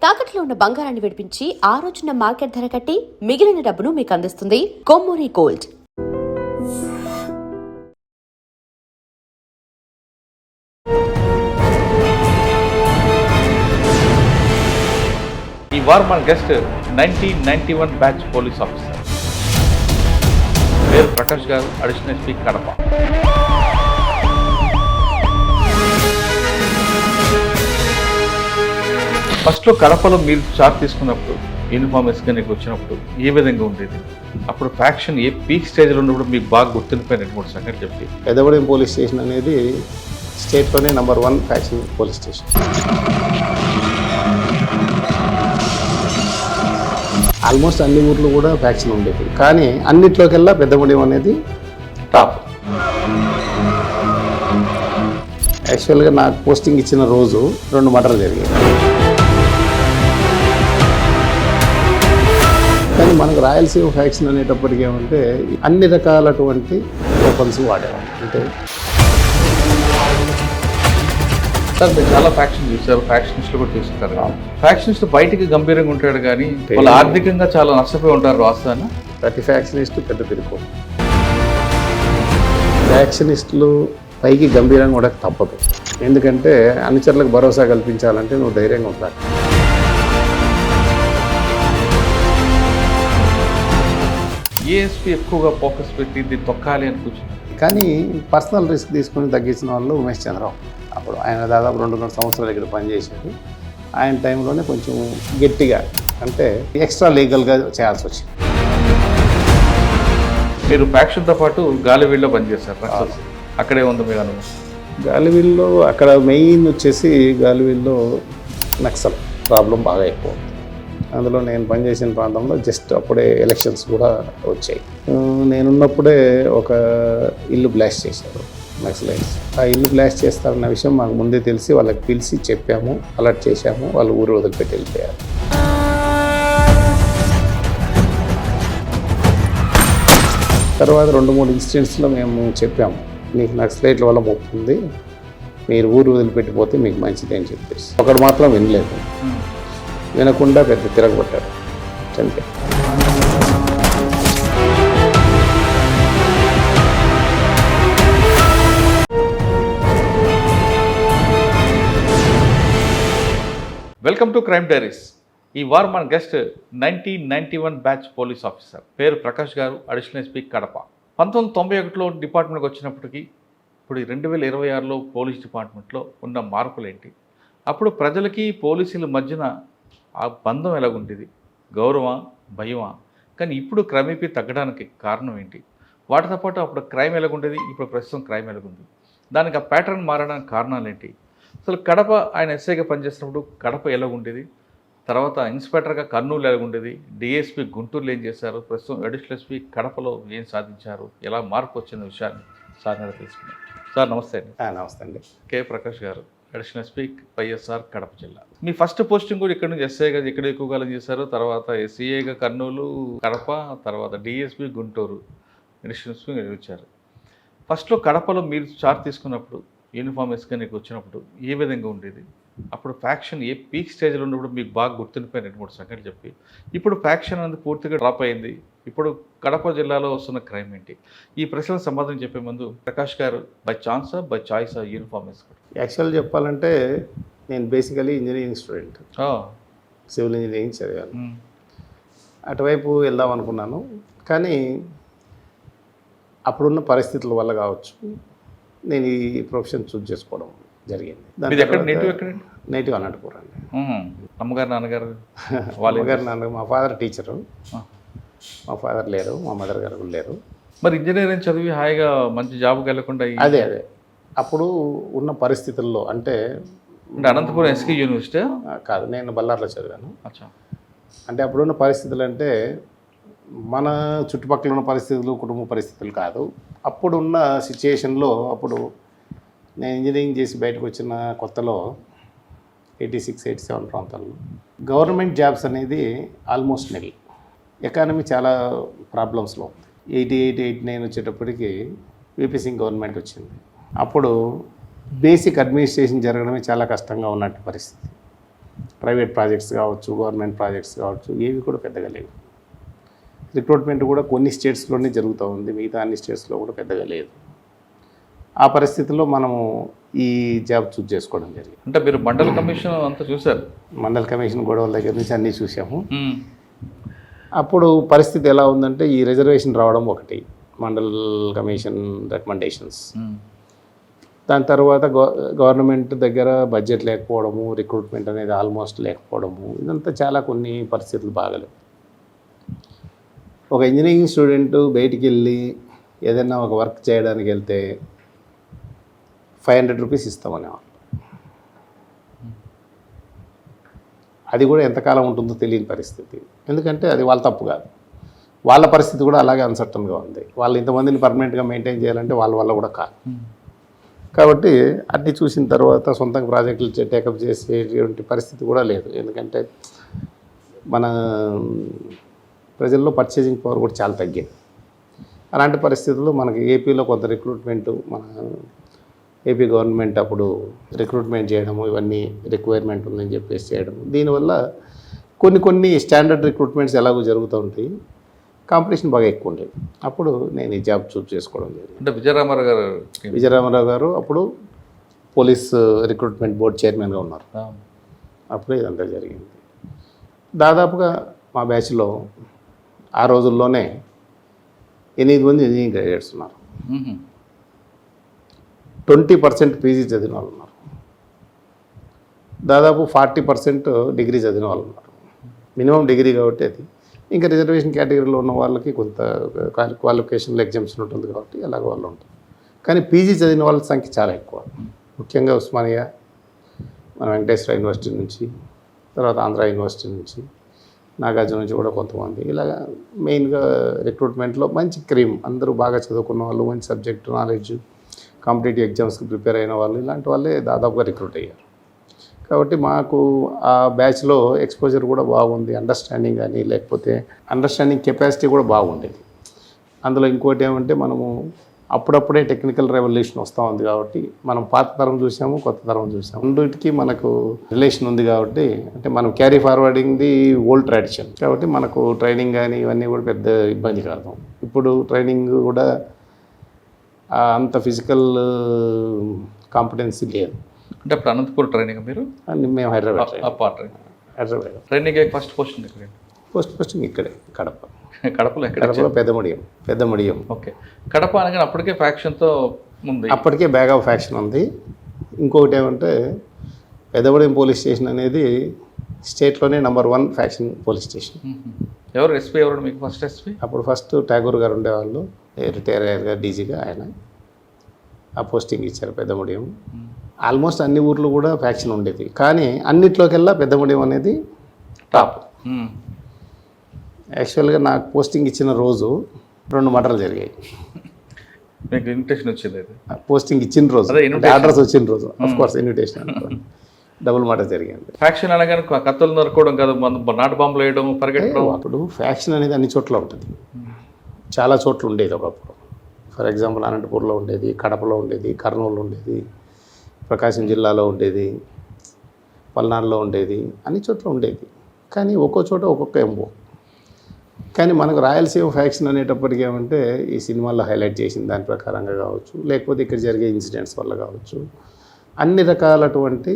తాకట్లో ఉన్న బంగారాన్ని విడిపించి ఆ రోజున మార్కెట్ ధర కట్టి మిగిలిన డబ్బును మీకు అందిస్తుంది కొమ్మూరి గోల్డ్. ఈ వారం మన గెస్ట్ 1991 బ్యాచ్ పోలీస్ ఆఫీసర్ పేరు ప్రకాష్ గారు, అడిషనల్ ఎస్పీ కడప. ఫస్ట్లో కడపలో మీరు చార్జ్ తీసుకున్నప్పుడు యూనిఫామ్ వేసుకుని వచ్చినప్పుడు ఏ విధంగా ఉండేది? అప్పుడు ఫ్యాక్షన్ ఏ పీక్ స్టేజ్లో ఉన్నప్పుడు మీకు బాగా గుర్తుండిపోయిన 2-3 సంగతి చెప్పి. పెదవడేం పోలీస్ స్టేషన్ అనేది స్టేట్లోనే number 1 faction police station. Almost అన్ని ఊర్లు కూడా ఫ్యాక్షన్ ఉండేది, కానీ అన్నిట్లోకెల్లా పెద్దగూడెం అనేది టాప్. యాక్చువల్గా నాకు పోస్టింగ్ ఇచ్చిన రోజు 2 మర్డర్లు జరిగాయి. కానీ మనకు రాయలసీమ ఫ్యాక్షన్ అనేటప్పటికీ ఏమంటే అన్ని రకాలటువంటి వెపన్స్ వాడేవాళ్ళు. అంటే సార్ మీరు చాలా ఫ్యాక్షన్ చూసారు, ఫ్యాక్షనిస్టులు కూడా చూస్తారు. ఫ్యాక్షనిస్ట్ బయటికి గంభీరంగా ఉంటాడు కానీ వాళ్ళు ఆర్థికంగా చాలా నష్టపోయి ఉంటారు వాస్తవాన్ని. ప్రతి ఫ్యాక్షనిస్టు పెద్ద తిరుగు. ఫ్యాక్షనిస్టులు పైకి గంభీరంగా కూడా తప్పదు, ఎందుకంటే అనుచరులకు భరోసా కల్పించాలంటే నువ్వు ధైర్యంగా ఉండాలి. ఏఎస్పీ ఎక్కువగా ఫోకస్ పెట్టి దీన్ని తొక్కాలి అని కూర్చున్నారు. కానీ పర్సనల్ రిస్క్ తీసుకొని తగ్గించిన వాళ్ళు ఉమేష్ చంద్రరావు. అప్పుడు ఆయన దాదాపు 2.5 సంవత్సరాలు ఇక్కడ పనిచేశాడు. ఆయన టైంలోనే కొంచెం గట్టిగా, అంటే ఎక్స్ట్రా లీగల్గా చేయాల్సి వచ్చింది. మీరు ఫ్యాక్షన్తో పాటు గాలివీల్లో పనిచేశారు, అక్కడే ఉంది మీ అనుభవం? గాలివీల్లో అక్కడ మెయిన్ వచ్చేసి గాలివీల్లో నక్సల్ ప్రాబ్లం బాగా ఎక్కువ. అందులో నేను పనిచేసిన ప్రాంతంలో జస్ట్ అప్పుడే ఎలక్షన్స్ కూడా వచ్చాయి. నేనున్నప్పుడే ఒక ఇల్లు బ్లాస్ట్ చేశారు నక్సలైట్స్. ఆ ఇల్లు బ్లాస్ట్ చేస్తారన్న విషయం మాకు ముందే తెలిసి వాళ్ళకి పిలిచి చెప్పాము, అలర్ట్ చేశాము. వాళ్ళు ఊరు వదిలిపెట్టి వెళ్ళిపోయారు. తర్వాత 2-3 ఇన్సిడెంట్స్లో మేము చెప్పాము, మీకు నక్సలైట్ల వల్ల మొక్కుతుంది, మీరు ఊరు వదిలిపెట్టిపోతే మీకు మంచిది అని చెప్పేసి. ఒకడు మాత్రం వినలేదు, వినకుండా పెద్ద తిరగబట్టాడు, చనిపోయాడు. Welcome to crime diaries. ఈ వారం మన గెస్ట్ 1991 బ్యాచ్ పోలీస్ ఆఫీసర్ పేరు ప్రకాష్ గారు, అడిషనల్ ఎస్పీ కడప. 1991లో డిపార్ట్మెంట్కి వచ్చినప్పటికీ ఇప్పుడు 2026లో పోలీస్ డిపార్ట్మెంట్లో ఉన్న మార్పులు ఏంటి? అప్పుడు ప్రజలకి పోలీసుల మధ్యన ఆ బంధం ఎలాగుండేది? గౌరవం, భయమా? కానీ ఇప్పుడు క్రమేపీ తగ్గడానికి కారణం ఏంటి? వాటితో పాటు అప్పుడు క్రైమ్ ఎలాగుండేది, ఇప్పుడు ప్రస్తుతం క్రైమ్ ఎలాగుంది? దానికి ఆ ప్యాటర్న్ మారడానికి కారణాలు ఏంటి? అసలు కడప ఆయన ఎస్ఐగా పనిచేసినప్పుడు కడప ఎలాగుండేది? తర్వాత ఇన్స్పెక్టర్గా కర్నూలు ఎలాగుండేది? డిఎస్పీ గుంటూరులో ఏం చేశారు? ప్రస్తుతం అడిషనల్ ఎస్పీ కడపలో ఏం సాధించారు? ఎలా మార్పు వచ్చిన విషయాన్ని సార్ గారు తెలుసుకున్నాం. సార్ నమస్తే అండి. నమస్తే అండి. కె ప్రకాష్ గారు, అడిషనల్ ఎస్పీ వైఎస్ఆర్ కడప జిల్లా. మీ ఫస్ట్ పోస్టింగ్ కూడా ఇక్కడ నుంచి ఎస్ఐగా ఇక్కడ ఎక్కువగా చేశారు, తర్వాత సిఐగా కర్నూలు, కడప, తర్వాత డిఎస్పీ గుంటూరు, అడిషనల్ ఎస్పీ వచ్చారు. ఫస్ట్లో కడపలో మీరు చార్జ్ తీసుకున్నప్పుడు యూనిఫామ్ వేసుకొని వచ్చినప్పుడు ఏ విధంగా ఉండేది? అప్పుడు ఫ్యాక్షన్ ఏ పీక్ స్టేజ్లో ఉన్నప్పుడు మీకు బాగా గుర్తుండిపోయిన 2-3 సంగతులు చెప్పి. ఇప్పుడు ఫ్యాక్షన్ అనేది పూర్తిగా డ్రాప్ అయింది, ఇప్పుడు కడప జిల్లాలో వస్తున్న క్రైమ్ ఏంటి? ఈ ప్రశ్నలకు సమాధానం చెప్పే ముందు ప్రకాష్ గారు, బై ఛాన్సా బై చాయిసా యూనిఫామ్ వేసుకోండి? యాక్చువల్ చెప్పాలంటే నేను basically engineering student, civil engineering చదివాను. అటువైపు వెళ్దాం అనుకున్నాను, కానీ అప్పుడున్న పరిస్థితుల వల్ల కావచ్చు నేను ఈ ప్రొఫెషన్ చూజ్ చేసుకోవడం జరిగింది. నేటివ్ అనంతపురం అండి. అమ్మగారు నాన్నగారు? అమ్మగారు నాన్నగారు, మా ఫాదర్ టీచరు, మా ఫాదర్ లేరు, మా మదర్ గారు లేరు. మరి ఇంజనీరింగ్ చదివి హాయిగా మంచి జాబ్కి వెళ్ళకుండా? అదే అప్పుడు ఉన్న పరిస్థితుల్లో, అంటే అనంతపురం ఎస్కే యూనివర్సిటీ కాదు, నేను బళ్ళార్లో చదివాను. అంటే అప్పుడున్న పరిస్థితులు అంటే మన చుట్టుపక్కల ఉన్న పరిస్థితులు, కుటుంబ పరిస్థితులు కాదు. అప్పుడున్న సిచ్యుయేషన్లో, అప్పుడు నేను ఇంజనీరింగ్ చేసి బయటకు వచ్చిన కొత్తలో 86-87 ప్రాంతాల్లో గవర్నమెంట్ జాబ్స్ అనేది ఆల్మోస్ట్ నిల్. ఎకానమీ చాలా ప్రాబ్లమ్స్లో ఉంది. 88-89 వచ్చేటప్పటికి విపి సింగ్ గవర్నమెంట్ వచ్చింది. అప్పుడు బేసిక్ అడ్మినిస్ట్రేషన్ జరగడమే చాలా కష్టంగా ఉన్నట్టు పరిస్థితి. ప్రైవేట్ ప్రాజెక్ట్స్ కావచ్చు, గవర్నమెంట్ ప్రాజెక్ట్స్ కావచ్చు, ఏవి కూడా పెద్దగా లేవు. రిక్రూట్మెంట్ కూడా కొన్ని స్టేట్స్లోనే జరుగుతూ ఉంది, మిగతా అన్ని స్టేట్స్లో కూడా పెద్దగా లేదు. ఆ పరిస్థితుల్లో మనము ఈ జాబ్ చూస్ చేసుకోవడం జరిగింది. అంటే మీరు మండల కమిషన్ అంతా చూసారు? మండల కమిషన్ గొడవల దగ్గర నుంచి అన్నీ చూసాము. అప్పుడు పరిస్థితి ఎలా ఉందంటే ఈ రిజర్వేషన్ రావడం ఒకటి, మండల్ కమిషన్ రికమెండేషన్స్, దాని తర్వాత గవర్నమెంట్ దగ్గర బడ్జెట్ లేకపోవడము, రిక్రూట్మెంట్ అనేది ఆల్మోస్ట్ లేకపోవడము, ఇదంతా చాలా కొన్ని పరిస్థితులు బాగలేవు. ఒక ఇంజనీరింగ్ స్టూడెంట్ బయటికి వెళ్ళి ఏదైనా ఒక వర్క్ చేయడానికి వెళ్తే 500 రూపీస్ ఇస్తామనేవాళ్ళు. అది కూడా ఎంతకాలం ఉంటుందో తెలియని పరిస్థితి. ఎందుకంటే అది వాళ్ళ తప్పు కాదు, వాళ్ళ పరిస్థితి కూడా అలాగే అన్సర్టన్గా ఉంది. వాళ్ళు ఇంతమందిని పర్మనెంట్గా మెయింటైన్ చేయాలంటే వాళ్ళ వల్ల కూడా కాదు. కాబట్టి అన్ని చూసిన తర్వాత సొంతంగా ప్రాజెక్టులు టేకప్ చేసేటువంటి పరిస్థితి కూడా లేదు. ఎందుకంటే మన ప్రజల్లో పర్చేసింగ్ పవర్ కూడా చాలా తగ్గింది. అలాంటి పరిస్థితుల్లో మనకి ఏపీలో కొంత రిక్రూట్మెంట్, మన ఏపీ గవర్నమెంట్ అప్పుడు రిక్రూట్మెంట్ చేయడము, ఇవన్నీ రిక్వైర్మెంట్ ఉందని చెప్పేసి చేయడం, దీనివల్ల కొన్ని స్టాండర్డ్ రిక్రూట్మెంట్స్ ఎలాగో జరుగుతూ ఉంటాయి, కాంపిటీషన్ బాగా ఎక్కువ ఉండేది. అప్పుడు నేను ఈ జాబ్ చూస్ చేసుకోవడం జరిగింది. అంటే విజయరామారావు గారు అప్పుడు పోలీస్ రిక్రూట్మెంట్ బోర్డు చైర్మన్గా ఉన్నారు. అప్పుడే ఇదంతా జరిగింది. దాదాపుగా మా బ్యాచ్లో ఆ రోజుల్లోనే 8 మంది ఇంజనీరింగ్ గ్రాడ్యుయేట్స్ ఉన్నారు. 20% పీజీ చదివిన వాళ్ళు ఉన్నారు. దాదాపు 40% డిగ్రీ చదివిన వాళ్ళు ఉన్నారు. మినిమం డిగ్రీ కాబట్టి అది. ఇంకా రిజర్వేషన్ కేటగిరీలో ఉన్న వాళ్ళకి కొంత క్వాలిఫికేషన్లో ఎగ్జామ్షన్ ఉంటుంది కాబట్టి అలాగ వాళ్ళు ఉంటారు. కానీ పీజీ చదివిన వాళ్ళ సంఖ్య చాలా ఎక్కువ. ముఖ్యంగా ఉస్మానియా, మన వెంకటేశ్వర యూనివర్సిటీ నుంచి, తర్వాత ఆంధ్ర యూనివర్సిటీ నుంచి, నాగార్జున నుంచి కూడా కొంతమంది, ఇలాగా మెయిన్గా రిక్రూట్మెంట్లో మంచి క్రీమ్, అందరూ బాగా చదువుకున్న వాళ్ళు, మంచి సబ్జెక్ట్ నాలెడ్జ్, కాంపిటేటివ్ ఎగ్జామ్స్కి ప్రిపేర్ అయిన వాళ్ళు, ఇలాంటి వాళ్ళే దాదాపుగా రిక్రూట్ అయ్యారు. కాబట్టి మాకు ఆ బ్యాచ్లో ఎక్స్పోజర్ కూడా బాగుంది, అండర్స్టాండింగ్ కానీ, లేకపోతే అండర్స్టాండింగ్ కెపాసిటీ కూడా బాగుండేది. అందులో ఇంకోటి ఏమంటే మనము అప్పుడప్పుడే టెక్నికల్ రెవల్యూషన్ వస్తూ ఉంది కాబట్టి మనం పాత తరం చూసాము, కొత్త తరం చూసాము, రెండింటికి మనకు రిలేషన్ ఉంది కాబట్టి, అంటే మనం carry forwarding the old tradition కాబట్టి మనకు ట్రైనింగ్ కానీ ఇవన్నీ కూడా పెద్ద ఇబ్బంది కాదు. ఇప్పుడు ట్రైనింగ్ కూడా అంత ఫిజికల్ కాంపిటెన్సీ లేదు. అంటే అప్పుడు అనంతపూర్ ట్రైనింగ్ మీరు? మేము హైదరాబాద్ ట్రైనింగ్ ఫస్ట్ పోస్టింగ్ ఇక్కడే కడపలో పెద్ద మడియం. ఓకే. కడప అనగానే అప్పటికే ఫ్యాక్షన్తో ఉంది, అప్పటికే బ్యాగ్ ఆఫ్ ఫ్యాక్షన్ ఉంది. ఇంకొకటి ఏమంటే పెద్దమడియం పోలీస్ స్టేషన్ అనేది స్టేట్లోనే నెంబర్ 1 ఫ్యాక్షన్ పోలీస్ స్టేషన్. ఎవరు ఎస్పీ ఎవరు మీకు ఫస్ట్ ఎస్పీ? అప్పుడు ఫస్ట్ ఠాగూర్ గారు ఉండేవాళ్ళు, రిటైర్ అయ్యారు డీజీగా, ఆయన ఆ పోస్టింగ్ ఇచ్చారు పెద్దమడియం. ఆల్మోస్ట్ అన్ని ఊర్లు కూడా ఫ్యాక్షన్ ఉండేది, కానీ అన్నిట్లోకెల్లా పెద్దమడియం అనేది టాప్. యాక్చువల్గా నాకు పోస్టింగ్ ఇచ్చిన రోజు 2 మర్డర్లు జరిగాయి. మీకు ఇన్విటేషన్ వచ్చింది? పోస్టింగ్ ఇచ్చిన రోజు, అడ్రస్ వచ్చిన రోజు, of course invitation, double murder జరిగింది. ఫ్యాక్షన్ అనగానే కత్తులు నరుకోవడం కాదు, నాటు బాంబులు వేయడం, పరిగెట్టడం. అప్పుడు ఫ్యాక్షన్ అనేది అన్ని చోట్ల ఉంటుంది, చాలా చోట్ల ఉండేది ఒకప్పుడు. ఫర్ ఎగ్జాంపుల్ అనంతపూర్లో ఉండేది, కడపలో ఉండేది, కర్నూలు ఉండేది, ప్రకాశం జిల్లాలో ఉండేది, పల్నాడులో ఉండేది, అన్ని చోట్ల ఉండేది. కానీ ఒక్కో చోట ఒక్కొక్క ఎంబో. కానీ మనకు రాయలసీమ ఫ్యాక్షన్ అనేటప్పటికీ ఏమంటే ఈ సినిమాల్లో హైలైట్ చేసిన దాని ప్రకారంగా కావచ్చు, లేకపోతే ఇక్కడ జరిగే ఇన్సిడెంట్స్ వల్ల కావచ్చు, అన్ని రకాలటువంటి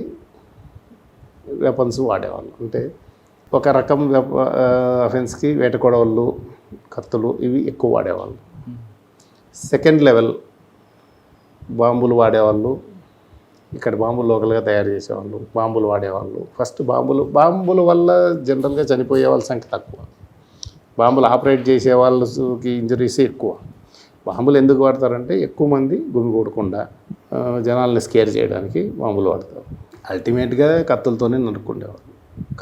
వెపన్స్ వాడేవాళ్ళు. అంటే ఒక రకం అఫెన్స్కి వేటకొడవళ్ళు, కత్తులు, ఇవి ఎక్కువ వాడేవాళ్ళు. సెకండ్ లెవెల్ బాంబులు వాడేవాళ్ళు, ఇక్కడ బాంబులు లోకల్గా తయారు చేసేవాళ్ళు, బాంబులు వాడేవాళ్ళు. ఫస్ట్ బాంబుల వల్ల జనరల్గా చనిపోయే వాళ్ళ సంఖ్య తక్కువ, బాంబులు ఆపరేట్ చేసే వాళ్ళకి ఇంజరీస్ ఎక్కువ. బాంబులు ఎందుకు వాడతారంటే ఎక్కువ మంది గుమిగూడకుండా జనాల్ని స్కేర్ చేయడానికి బాంబులు వాడతారు. అల్టిమేట్గా కత్తులతోనే నరుక్కుండేవాళ్ళు.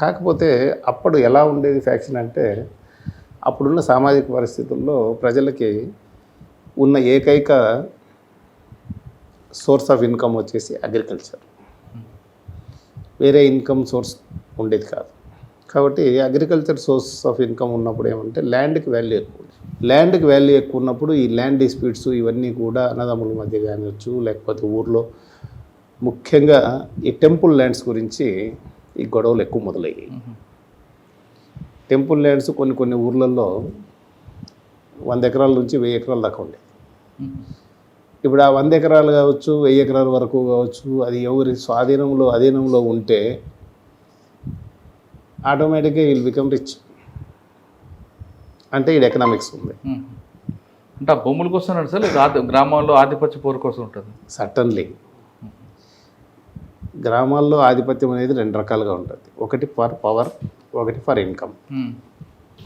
కాకపోతే అప్పుడు ఎలా ఉండేది ఫ్యాక్షన్ అంటే, అప్పుడున్న సామాజిక పరిస్థితుల్లో ప్రజలకి ఉన్న ఏకైక సోర్స్ ఆఫ్ ఇన్కమ్ వచ్చేసి అగ్రికల్చర్, వేరే ఇన్కమ్ సోర్స్ ఉండేది కాదు. కాబట్టి అగ్రికల్చర్ సోర్స్ ఆఫ్ ఇన్కమ్ ఉన్నప్పుడు ఏమంటే ల్యాండ్కి వాల్యూ ఎక్కువ. ల్యాండ్కి వాల్యూ ఎక్కువ ఉన్నప్పుడు ఈ ల్యాండ్ డిస్ప్యూట్స్ ఇవన్నీ కూడా అన్నదమ్ముల మధ్య కానివచ్చు, లేకపోతే ఊర్లో ముఖ్యంగా ఈ టెంపుల్ ల్యాండ్స్ గురించి ఈ గొడవలు ఎక్కువ మొదలయ్యాయి. టెంపుల్ ల్యాండ్స్ కొన్ని ఊర్లలో 100 ఎకరాల నుంచి 1000 ఎకరాల దాకా ఉండేది. ఇప్పుడు ఆ 100 ఎకరాలు కావచ్చు, 1000 ఎకరాల వరకు కావచ్చు, అది ఎవరి అధీనంలో ఉంటే ఆటోమేటిక్గా విల్ బికమ్ రిచ్. అంటే ఇది ఎకనామిక్స్ ఉంది. అంటే ఆ భూముల కోసం సార్ గ్రామాల్లో ఆధిపత్య పోరు కోసం ఉంటుంది. సర్టన్లీ గ్రామాల్లో ఆధిపత్యం అనేది 2 రకాలుగా ఉంటుంది. ఒకటి ఫర్ పవర్, ఒకటి ఫర్ ఇన్కమ్.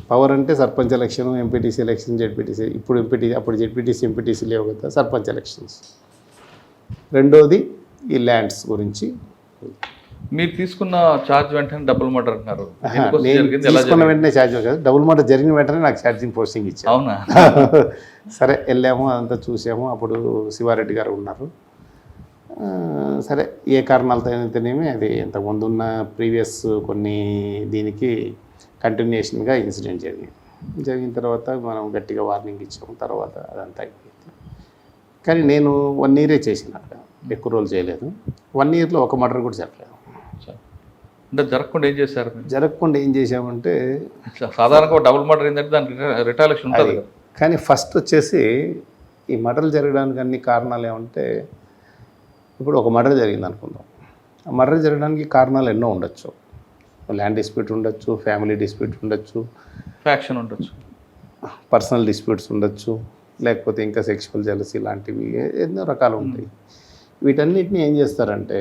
పవర్ అంటే sarpanch election, MPTC election, ZPTC. అప్పుడు జెడ్పీటీసీ ఎంపీటీసీ లేవు కదా, సర్పంచ్ ఎలక్షన్స్. రెండోది ఈ ల్యాండ్స్ గురించి. మీరు తీసుకున్న ఛార్జ్ వెంటనే డబుల్ మర్డర్ అంటున్నారు. తీసుకున్న వెంటనే ఛార్జ్ కదా, డబుల్ మర్డర్ జరిగిన వెంటనే నాకు ఛార్జింగ్ పోస్టింగ్ ఇచ్చారు. అవునా? సరే వెళ్ళాము, అదంతా చూసాము. అప్పుడు శివారెడ్డి గారు ఉన్నారు. సరే ఏ కారణాలతో అయితేనేమి అది ఇంతకుముందు ఉన్న ప్రీవియస్ కొన్ని దీనికి కంటిన్యూషన్గా ఇన్సిడెంట్ జరిగిన తర్వాత మనం గట్టిగా వార్నింగ్ ఇచ్చాము. తర్వాత అదంతా అయిపోయింది. కానీ నేను 1 ఇయరే చేసిన, అక్కడ ఎక్కువ రోజులు చేయలేదు. 1 ఇయర్లో ఒక మర్డర్ కూడా జరగలేదు. అంటే జరగకుండా ఏం చేశారు? జరగకుండా ఏం చేసామంటే, సాధారణంగా డబుల్ మర్డర్ ఏంటంటే దానికి రిటాలియేషన్ ఉంటుంది. కానీ ఫస్ట్ వచ్చేసి ఈ మర్డర్లు జరగడానికి అన్ని కారణాలు ఏమంటే, ఇప్పుడు ఒక మర్డర్ జరిగింది అనుకుందాం. ఆ మర్డర్ జరగడానికి కారణాలు ఎన్నో ఉండొచ్చు. ల్యాండ్ డిస్ప్యూట్ ఉండొచ్చు, ఫ్యామిలీ డిస్ప్యూట్ ఉండొచ్చు, ఫ్యాక్షన్ ఉండొచ్చు, పర్సనల్ డిస్ప్యూట్స్ ఉండొచ్చు, లేకపోతే ఇంకా సెక్షువల్ జెలసీ లాంటివి ఎన్నో రకాలు ఉంటాయి. వీటన్నిటిని ఏం చేస్తారంటే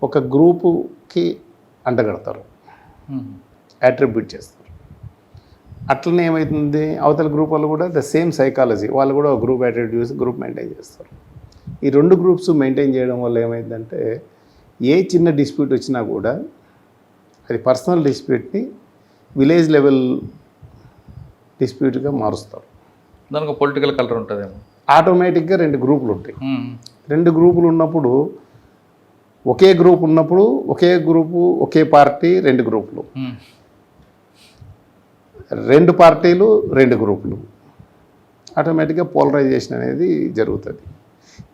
ఒక గ్రూపుకి అంటగడతారు, అట్రిబ్యూట్ చేస్తారు. అట్లనే ఏమవుతుంది, అవతల గ్రూప్ వాళ్ళు కూడా ద సేమ్ సైకాలజీ, వాళ్ళు కూడా గ్రూప్ యాటిట్యూడ్ చూసి గ్రూప్ మెయింటైన్ చేస్తారు. ఈ 2 గ్రూప్స్ మెయింటైన్ చేయడం వల్ల ఏమైందంటే, ఏ చిన్న డిస్ప్యూట్ వచ్చినా కూడా అది పర్సనల్ డిస్ప్యూట్ని విలేజ్ లెవెల్ డిస్ప్యూట్గా మారుస్తారు. దానికి పొలిటికల్ కలర్ ఉంటుందేమో. ఆటోమేటిక్గా 2 గ్రూపులు ఉంటాయి. 2 గ్రూపులు ఉన్నప్పుడు, ఒకే గ్రూప్ ఉన్నప్పుడు ఒకే గ్రూపు, ఒకే పార్టీ, 2 గ్రూపులు, 2 పార్టీలు, 2 గ్రూపులు, ఆటోమేటిక్గా పోలరైజేషన్ అనేది జరుగుతుంది.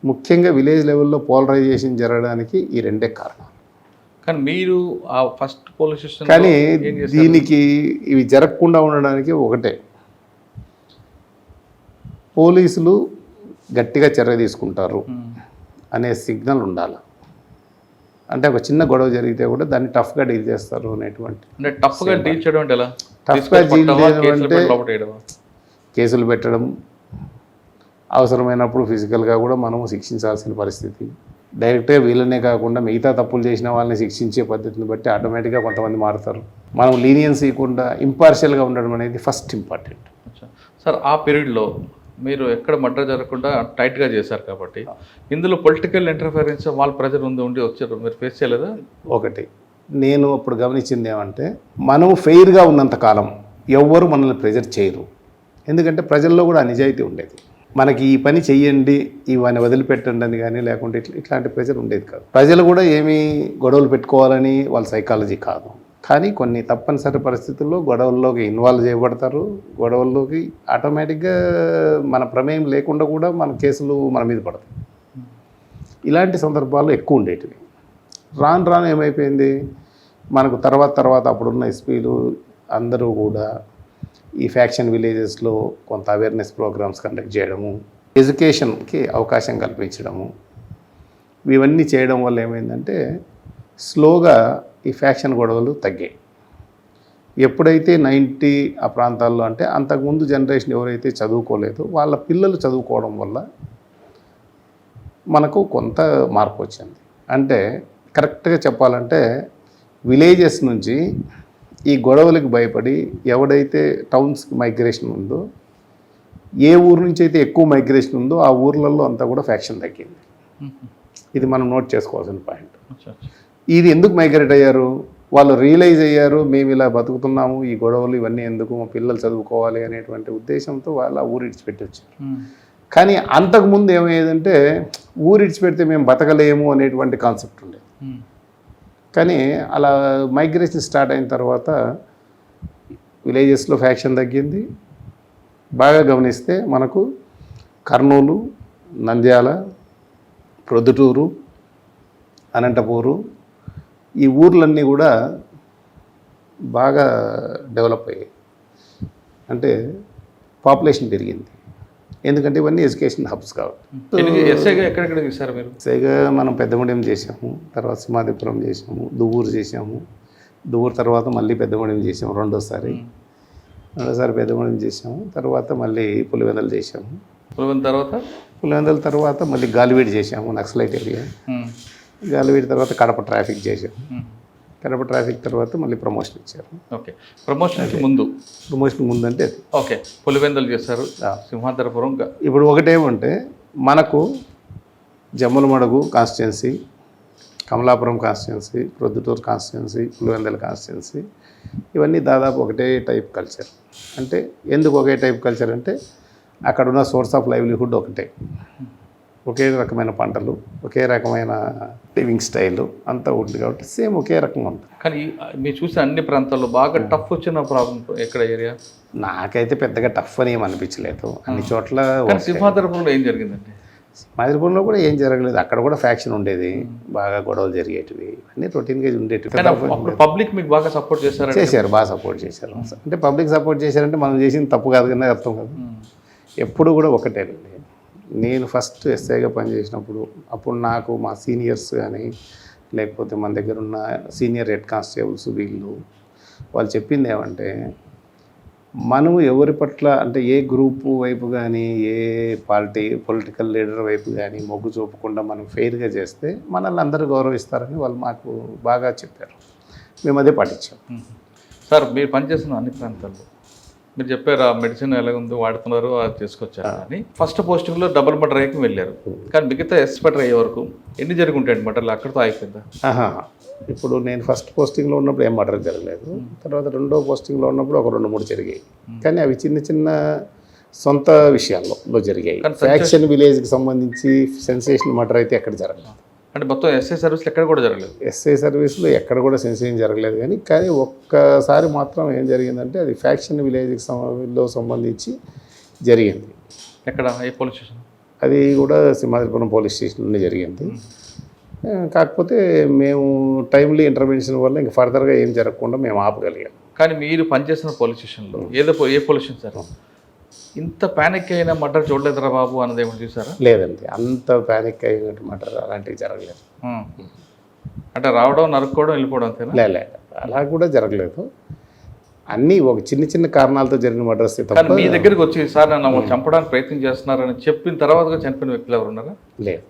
ముఖ్యంగా విలేజ్ లెవెల్లో పోలరైజేషన్ జరగడానికి ఈ 2 కారణాలు. కానీ మీరు ఆ ఫస్ట్ పోలీస్ స్టేషన్ కానీ దీనికి ఇవి జరగకుండా ఉండడానికి ఒకటే, పోలీసులు గట్టిగా చర్య తీసుకుంటారు అనే సిగ్నల్ ఉండాలి. అంటే ఒక చిన్న గొడవ జరిగితే కూడా దాన్ని టఫ్గా డీల్ చేస్తారు అనేటువంటి. అంటే టఫ్గా డీల్ చేయడం అంటే ఎలా? టఫ్గా డీల్ చేయడం అంటే కేసులు పెట్టడం, అవసరమైనప్పుడు ఫిజికల్గా కూడా మనము శిక్షించాల్సిన పరిస్థితి. డైరెక్ట్గా వీళ్ళనే కాకుండా మిగతా తప్పులు చేసిన వాళ్ళని శిక్షించే పద్ధతిని బట్టి ఆటోమేటిక్గా కొంతమంది మారుతారు. మనం లీనియన్స్ ఇవ్వకుండా ఇంపార్షియల్గా ఉండడం అనేది ఫస్ట్ ఇంపార్టెంట్. సార్ ఆ పీరియడ్లో మీరు ఎక్కడ మర్డర్ జరగకుండా టైట్గా చేశారు కాబట్టి ఇందులో పొలిటికల్ ఇంటర్ఫరెన్స్ వాళ్ళ ప్రెజర్ ఉండి వచ్చారు, మీరు ఫేస్ చేయలేదా? ఒకటి నేను అప్పుడు గమనించింది ఏమంటే, మనం ఫెయిర్గా ఉన్నంత కాలం ఎవ్వరు మనల్ని ప్రెజర్ చేయరు. ఎందుకంటే ప్రజల్లో కూడా నిజాయితీ ఉండేది. మనకి ఈ పని చెయ్యండి, ఇవన్నీ వదిలిపెట్టండి అని కానీ, లేకుంటే ఇట్లాంటి ప్రెజర్ ఉండేది కాదు. ప్రజలు కూడా ఏమీ గొడవలు పెట్టుకోవాలని వాళ్ళ సైకాలజీ కాదు. కానీ కొన్ని తప్పనిసరి పరిస్థితుల్లో గొడవల్లోకి ఇన్వాల్వ్ చేయబడతారు. గొడవల్లోకి ఆటోమేటిక్గా మన ప్రమేయం లేకుండా కూడా మన కేసులు మన మీద పడతాయి. ఇలాంటి సందర్భాలు ఎక్కువ ఉండేటివి. రాను ఏమైపోయింది, మనకు తర్వాత అప్పుడున్న ఎస్పీలు అందరూ కూడా ఈ ఫ్యాక్షన్ విలేజెస్లో కొంత అవేర్నెస్ ప్రోగ్రామ్స్ కండక్ట్ చేయడము, ఎడ్యుకేషన్కి అవకాశం కల్పించడము, ఇవన్నీ చేయడం వల్ల ఏమైందంటే స్లోగా ఈ ఫ్యాక్షన్ గొడవలు తగ్గాయి. ఎప్పుడైతే 90 ఆ ప్రాంతాల్లో, అంటే అంతకుముందు జనరేషన్ ఎవరైతే చదువుకోలేదో వాళ్ళ పిల్లలు చదువుకోవడం వల్ల మనకు కొంత మార్పు వచ్చింది. అంటే కరెక్ట్గా చెప్పాలంటే విలేజెస్ నుంచి ఈ గొడవలకు భయపడి ఎవడైతే టౌన్స్కి మైగ్రేషన్ ఉందో, ఏ ఊరు నుంచి అయితే ఎక్కువ మైగ్రేషన్ ఉందో ఆ ఊర్లలో అంతా కూడా ఫ్యాక్షన్ తగ్గింది. ఇది మనం నోట్ చేసుకోవాల్సిన పాయింట్. ఇది ఎందుకు మైగ్రేట్ అయ్యారు, వాళ్ళు రియలైజ్ అయ్యారు, మేము ఇలా బతుకుతున్నాము, ఈ గొడవలు ఇవన్నీ ఎందుకు, మా పిల్లలు చదువుకోవాలి అనేటువంటి ఉద్దేశంతో వాళ్ళు ఊరు ఇడిచిపెట్టి వచ్చారు. కానీ అంతకుముందు ఏమయ్యేదంటే ఊరు ఇడిచిపెడితే మేము బతకలేము అనేటువంటి కాన్సెప్ట్ ఉండేది. కానీ అలా మైగ్రేషన్ స్టార్ట్ అయిన తర్వాత విలేజెస్లో ఫ్యాక్షన్ తగ్గింది. బాగా గమనిస్తే మనకు కర్నూలు, నంద్యాల, ప్రొద్దుటూరు, అనంతపూరు, ఈ ఊర్లన్నీ కూడా బాగా డెవలప్ అయ్యాయి. అంటే పాపులేషన్ పెరిగింది, ఎందుకంటే ఇవన్నీ ఎడ్యుకేషన్ హబ్స్ కాబట్టి. ఎస్ఐగా ఎక్కడెక్కడ చేశారు మీరు? ఎస్ఐగా మనం పెద్దమూడెం చేసాము, తర్వాత సింహాద్రిపురం చేసాము, దువ్వూరు చేసాము, దువ్వూరు తర్వాత మళ్ళీ పెద్దమూడెం చేసాము రెండోసారి పెద్దమూడెం చేసాము, తర్వాత మళ్ళీ పులివెందులు చేసాము, పులివెందుల తర్వాత మళ్ళీ గాలివీడు చేసాము, నక్సలైట్ ఏరియా. గాలివీడు తర్వాత కడప ట్రాఫిక్ చేసాము, కడప ట్రాఫిక్ తర్వాత మళ్ళీ ప్రమోషన్ ఇచ్చారు. ఓకే, ప్రమోషన్ ముందు అంటే అది ఓకే, పులివెందులు చేశారు, సింహాద్రిపురం. ఇప్పుడు ఒకటేమంటే మనకు Jammalamadugu constituency, Kamalapuram constituency, Proddatur constituency, Pulivendula constituency, ఇవన్నీ దాదాపు ఒకటే టైప్ కల్చర్. అంటే ఎందుకు ఒకే టైప్ కల్చర్ అంటే అక్కడ ఉన్న సోర్స్ ఆఫ్ లైవ్లీహుడ్ ఒకటే, ఒకే రకమైన పంటలు, ఒకే రకమైన లివింగ్ స్టైల్ అంతా ఉంది కాబట్టి సేమ్ ఒకే రకంగా ఉంటుంది. కానీ మీరు చూసిన అన్ని ప్రాంతాల్లో బాగా టఫ్ వచ్చిన ప్రాబ్లం ఎక్కడ ఏరియా? నాకైతే పెద్దగా టఫ్ అని ఏం అనిపించలేదు, అన్ని చోట్ల. సింహాద్రిపురంలో ఏం జరిగిందండి? సింహాద్రిపురంలో కూడా ఏం జరగలేదు, అక్కడ కూడా ఫ్యాక్షన్ ఉండేది, బాగా గొడవలు జరిగేటివి, అన్నీ రొటీన్గా ఉండేటివి. పబ్లిక్ మీకు బాగా సపోర్ట్ చేశారు, బాగా సపోర్ట్ చేశారు. అంటే పబ్లిక్ సపోర్ట్ చేశారంటే మనం చేసింది తప్పు కాదు కానీ అర్థం కాదు. ఎప్పుడు కూడా ఒకటేనండి. నేను ఫస్ట్ ఎస్ఐగా పనిచేసినప్పుడు అప్పుడు నాకు మా సీనియర్స్ కానీ లేకపోతే మన దగ్గర ఉన్న సీనియర్ హెడ్ కానిస్టేబుల్స్ వాళ్ళు చెప్పింది ఏమంటే, మనం ఎవరి పట్ల అంటే ఏ గ్రూపు వైపు కానీ ఏ పొలిటికల్ లీడర్ వైపు కానీ మొగ్గు చూపకుండా మనం ఫెయిర్గా చేస్తే మనల్ని అందరూ గౌరవిస్తారని వాళ్ళు మాకు బాగా చెప్పారు. మేము అదే పాటించాం. సార్, మీరు పనిచేస్తున్న అన్ని ప్రాంతాల్లో మీరు చెప్పారు ఆ మెడిసిన్ ఎలా ఉందో వాడుతున్నారు, అది తీసుకొచ్చారు. కానీ ఫస్ట్ పోస్టింగ్లో డబుల్ మర్డర్ అయ్యాక వెళ్ళారు, కానీ మిగతా ఎస్పెక్టర్ అయ్యే వరకు ఎన్ని జరుగుంటాయండి మర్డర్లు? అక్కడితో అయిపోయిందా? ఇప్పుడు నేను ఫస్ట్ పోస్టింగ్లో ఉన్నప్పుడు ఏం మర్డర్ జరగలేదు, తర్వాత రెండో పోస్టింగ్లో ఉన్నప్పుడు ఒక 2-3 జరిగాయి. కానీ అవి చిన్న చిన్న సొంత విషయాల్లో జరిగాయి. ఫ్యాక్షన్ విలేజ్కి సంబంధించి సెన్సేషన్ మర్డర్ అయితే ఎక్కడ జరగలేదు. అంటే మొత్తం ఎస్ఐ సర్వీస్లో ఎక్కడ కూడా జరగలేదు? ఎస్ఐ సర్వీస్లో ఎక్కడ కూడా సెన్సేషన్ జరగలేదు. కానీ ఒక్కసారి మాత్రం ఏం జరిగిందంటే అది ఫ్యాక్షన్ విలేజ్కి సంబంధించి జరిగింది. ఎక్కడ? ఏ పోలీస్ స్టేషన్? అది కూడా సింహాద్రిపురం పోలీస్ స్టేషన్లోనే జరిగింది. కాకపోతే మేము టైమ్లీ ఇంటర్వెన్షన్ వల్ల ఇంకా ఫర్దర్గా ఏం జరగకుండా మేము ఆపగలిగాం. కానీ మీరు పనిచేసిన పోలీస్ స్టేషన్లో ఏ పోలీస్ స్టేషన్ సార్ ఇంత ప్యానిక్ అయిన మర్డర్ చూడలేదురా బాబు అన్నది ఏమైనా చూసారా? లేదండి, అంత ప్యానిక్ అయినట్టు మర్డర్ అలాంటివి జరగలేదు. అంటే రావడం, నరుక్కోవడం, వెళ్ళిపోవడం అంతేనా? లేదు, అలా కూడా జరగలేదు. అన్నీ ఒక చిన్న చిన్న కారణాలతో జరిగిన మర్డర్స్. కానీ మీ దగ్గరికి వచ్చి సార్ నన్ను చంపడానికి ప్రయత్నం చేస్తున్నారని చెప్పిన తర్వాత చనిపోయిన వ్యక్తులు ఎవరు ఉన్నారా? లేదు.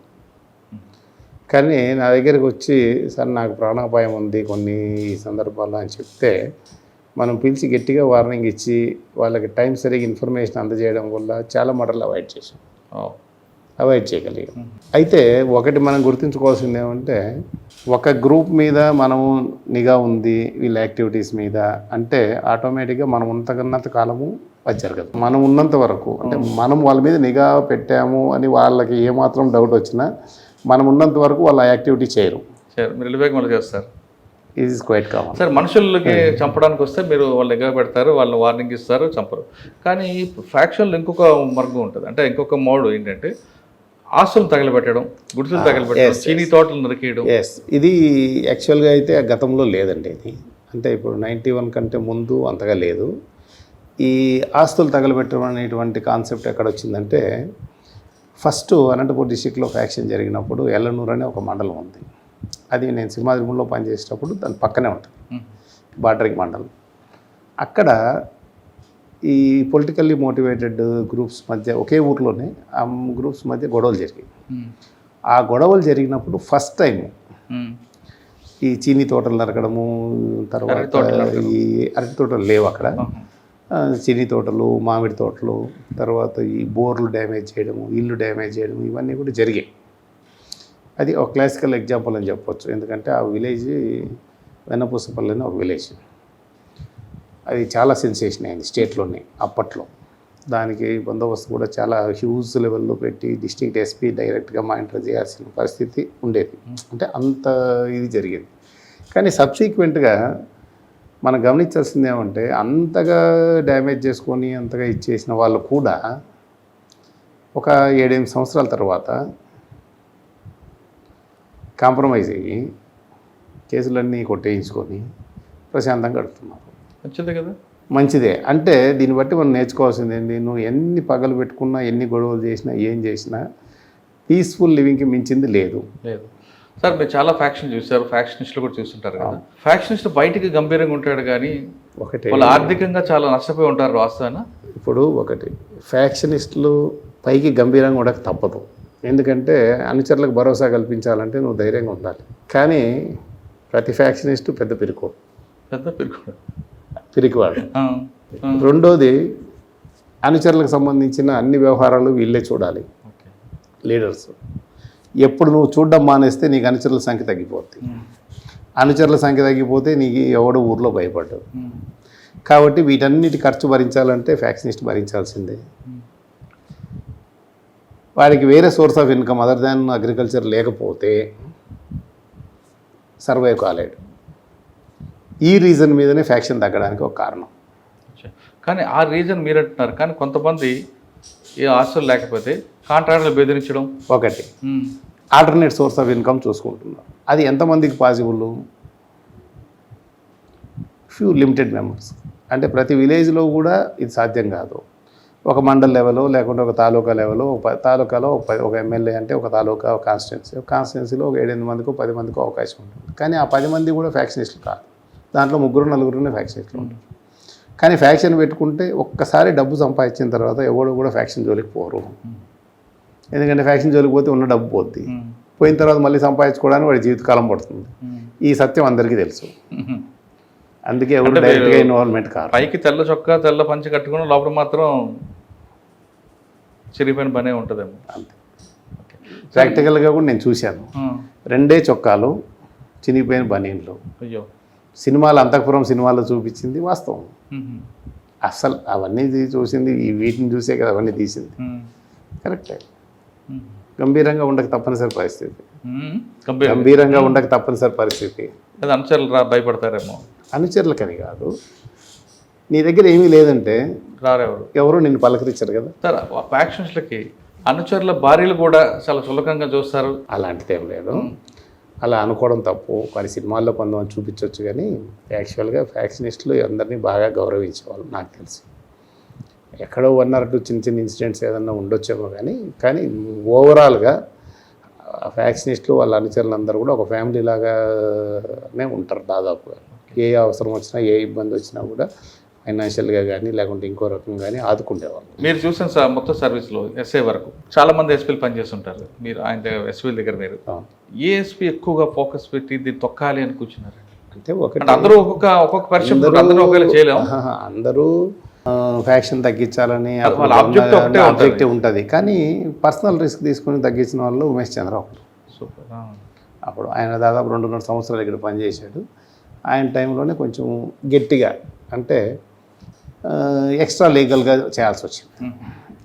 కానీ నా దగ్గరికి వచ్చి సార్ నాకు ప్రాణాపాయం ఉంది కొన్ని సందర్భాల్లో అని చెప్తే మనం పిలిచి గట్టిగా వార్నింగ్ ఇచ్చి వాళ్ళకి టైం సరిగ్గా ఇన్ఫర్మేషన్ అందజేయడం వల్ల చాలా మర్డర్లు అవాయిడ్ చేయగలిగాం. అయితే ఒకటి మనం గుర్తుంచుకోవాల్సింది ఏమంటే, ఒక గ్రూప్ మీద మనము నిఘా ఉంది వీళ్ళ యాక్టివిటీస్ మీద అంటే ఆటోమేటిక్గా మనం ఉన్నంత కాలము అది జరగదు. మనం ఉన్నంత వరకు అంటే మనం వాళ్ళ మీద నిఘా పెట్టాము అని వాళ్ళకి ఏమాత్రం డౌట్ వచ్చినా మనం ఉన్నంత వరకు వాళ్ళ యాక్టివిటీ చేయరు. మీరు చేస్తారు. ఇది ఇస్ క్వైట్ కామన్. సార్, మనుషులకి చంపడానికి వస్తే మీరు వాళ్ళు నిఘా పెడతారు, వాళ్ళని వార్నింగ్ ఇస్తారు, చంపరు. కానీ ఫ్యాక్షన్లో ఇంకొక మార్గం ఉంటుంది. అంటే ఇంకొక మోడ్ ఏంటంటే ఆస్తులు తగలబెట్టడం, గుడిసెలు తగలబెట్టడం, చీనీ తోటలు నరికేయడం. ఇది యాక్చువల్గా అయితే గతంలో లేదండి. ఇది అంటే ఇప్పుడు 91 కంటే ముందు అంతగా లేదు. ఈ ఆస్తులు తగలబెట్టడం అనేటువంటి కాన్సెప్ట్ ఎక్కడ వచ్చిందంటే, ఫస్ట్ అనంతపూర్ డిస్టిక్లో ఫ్యాక్షన్ జరిగినప్పుడు ఎల్లనూరు అనే ఒక మండలం ఉంది. అది నేను సింహాద్రిపురంలో పనిచేసేటప్పుడు దాని పక్కనే ఉంటుంది, బార్డరింగ్ మండలం. అక్కడ ఈ పొలిటికల్లీ మోటివేటెడ్ గ్రూప్స్ మధ్య ఒకే ఊర్లోనే ఆ గ్రూప్స్ మధ్య గొడవలు జరిగాయి. ఆ గొడవలు జరిగినప్పుడు ఫస్ట్ టైం ఈ చీనీ తోటలు నరకడము, తర్వాత ఈ అరటి తోటలు లేవు అక్కడ, చీనీ తోటలు, మామిడి తోటలు, తర్వాత ఈ బోర్లు డ్యామేజ్ చేయడము, ఇల్లు డ్యామేజ్ చేయడము, ఇవన్నీ కూడా జరిగాయి. అది ఒక క్లాసికల్ ఎగ్జాంపుల్ అని చెప్పొచ్చు. ఎందుకంటే ఆ విలేజ్ వెన్నపూసపల్లి అని ఒక విలేజ్, అది చాలా సెన్సేషన్ అయింది స్టేట్లోనే అప్పట్లో. దానికి బందోబస్తు కూడా చాలా హ్యూజ్ లెవెల్లో పెట్టి డిస్ట్రిక్ట్ ఎస్పీ డైరెక్ట్గా మానిటర్ చేయాల్సిన పరిస్థితి ఉండేది. అంటే అంత ఇది జరిగేది. కానీ సబ్సిక్వెంట్గా మనం గమనించాల్సింది ఏమంటే, అంతగా డ్యామేజ్ చేసుకొని అంతగా ఇచ్చేసిన వాళ్ళు కూడా ఒక 7-8 సంవత్సరాల తర్వాత కాంప్రమైజ్ అయ్యి కేసులన్నీ కొట్టేయించుకొని ప్రశాంతంగా గడుపుతున్నారు. మంచిదే కదా. మంచిదే. అంటే దీన్ని బట్టి మనం నేర్చుకోవాల్సింది ఏంటి, నువ్వు ఎన్ని పగలు పెట్టుకున్నా ఎన్ని గొడవలు చేసినా ఏం చేసినా పీస్ఫుల్ లివింగ్కి మించింది లేదు. లేదు సార్. మీరు చాలా ఫ్యాక్షన్ చూసారు, ఫ్యాక్షనిస్టులు కూడా చూస్తుంటారు కదా. ఫ్యాక్షనిస్ట్ బయటికి గంభీరంగా ఉంటాడు కానీ ఒకటి వాళ్ళు ఆర్థికంగా చాలా నష్టపోయి ఉంటారు వాస్తవేనా? ఇప్పుడు ఒకటి ఫ్యాక్షనిస్టులు పైకి గంభీరంగా ఉండక తప్పదు. ఎందుకంటే అనుచరులకు భరోసా కల్పించాలంటే నువ్వు ధైర్యంగా ఉండాలి. కానీ ప్రతి ఫ్యాక్షనిస్టు పెద్ద పిరికివాడు. రెండోది అనుచరులకు సంబంధించిన అన్ని వ్యవహారాలు వీళ్ళే చూడాలి లీడర్స్. ఎప్పుడు నువ్వు చూడడం మానేస్తే నీకు అనుచరుల సంఖ్య తగ్గిపోతుంది. అనుచరుల సంఖ్య తగ్గిపోతే నీకు ఎవడు ఊర్లో భయపడ్డాడు. కాబట్టి వీటన్నిటి ఖర్చు భరించాలంటే ఫ్యాక్షనిస్ట్ భరించాల్సిందే. వాడికి వేరే source of income other than agriculture లేకపోతే సర్వైవ్ కాలేడు. ఈ రీజన్ మీదనే ఫ్యాక్షన్ తగ్గడానికి ఒక కారణం. కానీ ఆ రీజన్ మీరు అంటున్నారు, కానీ కొంతమంది ఏ ఆస్తులు లేకపోతే కాంట్రాక్టులు బెదిరించడం ఒకటి ఆల్టర్నేట్ సోర్స్ ఆఫ్ ఇన్కమ్ చూసుకుంటున్నారు. అది ఎంతమందికి పాసిబుల్? Few limited members. అంటే ప్రతి విలేజ్లో కూడా ఇది సాధ్యం కాదు. ఒక మండల్ లెవెల్లో లేకుంటే ఒక తాలూకా లెవెల్లో, తాలూకాలో ఒక ఎమ్మెల్యే అంటే ఒక తాలూకా కాన్స్టిట్యున్సీలో ఒక 7-8 మందికో 10 మందికో అవకాశం ఉంటుంది. కానీ ఆ 10 మంది కూడా ఫ్యాక్షనిస్టులు కాదు. దాంట్లో 3-4 ఫ్యాక్షనిస్టులు ఉంటారు. కానీ ఫ్యాక్షన్ పెట్టుకుంటే ఒక్కసారి డబ్బు సంపాదించిన తర్వాత ఎవడు కూడా ఫ్యాక్షన్ జోలికి పోరు. ఎందుకంటే ఫ్యాక్షన్ జోలికి పోతే ఉన్న డబ్బు పోద్ది. పోయిన తర్వాత మళ్ళీ సంపాదించుకోవడానికి వాడి జీవితకాలం పడుతుంది. ఈ సత్యం అందరికీ తెలుసు. అందుకే ఎవరు డైరెక్ట్గా ఇన్వాల్వ్మెంట్ కాదు. పైకి తెల్ల చొక్కా తెల్ల పంచి కట్టుకుని లోపల మాత్రం చిరిగిపోయిన పనే ఉంటుందేమో. అంతే. ప్రాక్టికల్గా కూడా నేను చూశాను. 2 చొక్కాలు చినిగిపోయిన బనీన్లు. అయ్యో. సినిమాలు అంతఃపురం సినిమాలో చూపించింది వాస్తవం. అసలు అవన్నీ చూసింది వీటిని చూసే కదా అవన్నీ తీసింది. కరెక్టే. గంభీరంగా ఉండక తప్పనిసరి పరిస్థితి. గంభీరంగా ఉండక తప్పనిసరి పరిస్థితి. అనుచరులు భయపడతారేమో. అనుచరులకని కాదు, నీ దగ్గర ఏమీ లేదంటే రారెవరు, ఎవరు నిన్ను పలకరించారు కదా. సార్ ఫ్యాక్షన్స్లకి అనుచరుల భార్యలు కూడా చాలా చులకంగా చూస్తారు. అలాంటిది ఏం లేదు. అలా అనుకోవడం తప్పు. వారి సినిమాల్లో కొంతమంది చూపించవచ్చు, కానీ యాక్చువల్గా ఫ్యాక్షనిస్టులు అందరినీ బాగా గౌరవించేవాళ్ళు నాకు తెలిసి. ఎక్కడో 1 or 2 చిన్న ఇన్సిడెంట్స్ ఏదన్నా ఉండొచ్చేమో, కానీ ఓవరాల్గా ఫ్యాక్షనిస్టులు వాళ్ళ అనుచరులు అందరూ కూడా ఒక ఫ్యామిలీ లాగానే ఉంటారు దాదాపుగా. ఏ అవసరం వచ్చినా ఏ ఇబ్బంది వచ్చినా కూడా ఫైనాన్షియల్గా కానీ లేకుంటే ఇంకో రకం కానీ ఆదుకుండేవాళ్ళు. మీరు చూసిన మొత్తం సర్వీస్లో ఎస్ఐ వరకు చాలామంది ఎస్పీలు పనిచేస్తుంటారు. మీరు ఆయన ఎస్పీల దగ్గర మీరు ఏ ఎస్పీ ఎక్కువగా ఫోకస్ పెట్టి దీన్ని తొక్కాలి అని కూర్చున్నారు? అంటే ఒకటి అందరూ ఒక్కొక్క పరిశ్రమ అందరూ ఒకవేళ చేయలేము. అందరూ ఫ్యాక్షన్ తగ్గించాలని ఆబ్జెక్టివ్ ఆబ్జెక్టివ్ ఉంటుంది. కానీ పర్సనల్ రిస్క్ తీసుకుని తగ్గించిన వాళ్ళు ఉమేష్ చంద్ర ఒకరు. సూపర్. అప్పుడు ఆయన దాదాపు 2.5 సంవత్సరాలు ఇక్కడ పనిచేశాడు. ఆయన టైంలోనే కొంచెం గట్టిగా అంటే ఎక్స్ట్రా లీగల్గా చేయాల్సి వచ్చింది.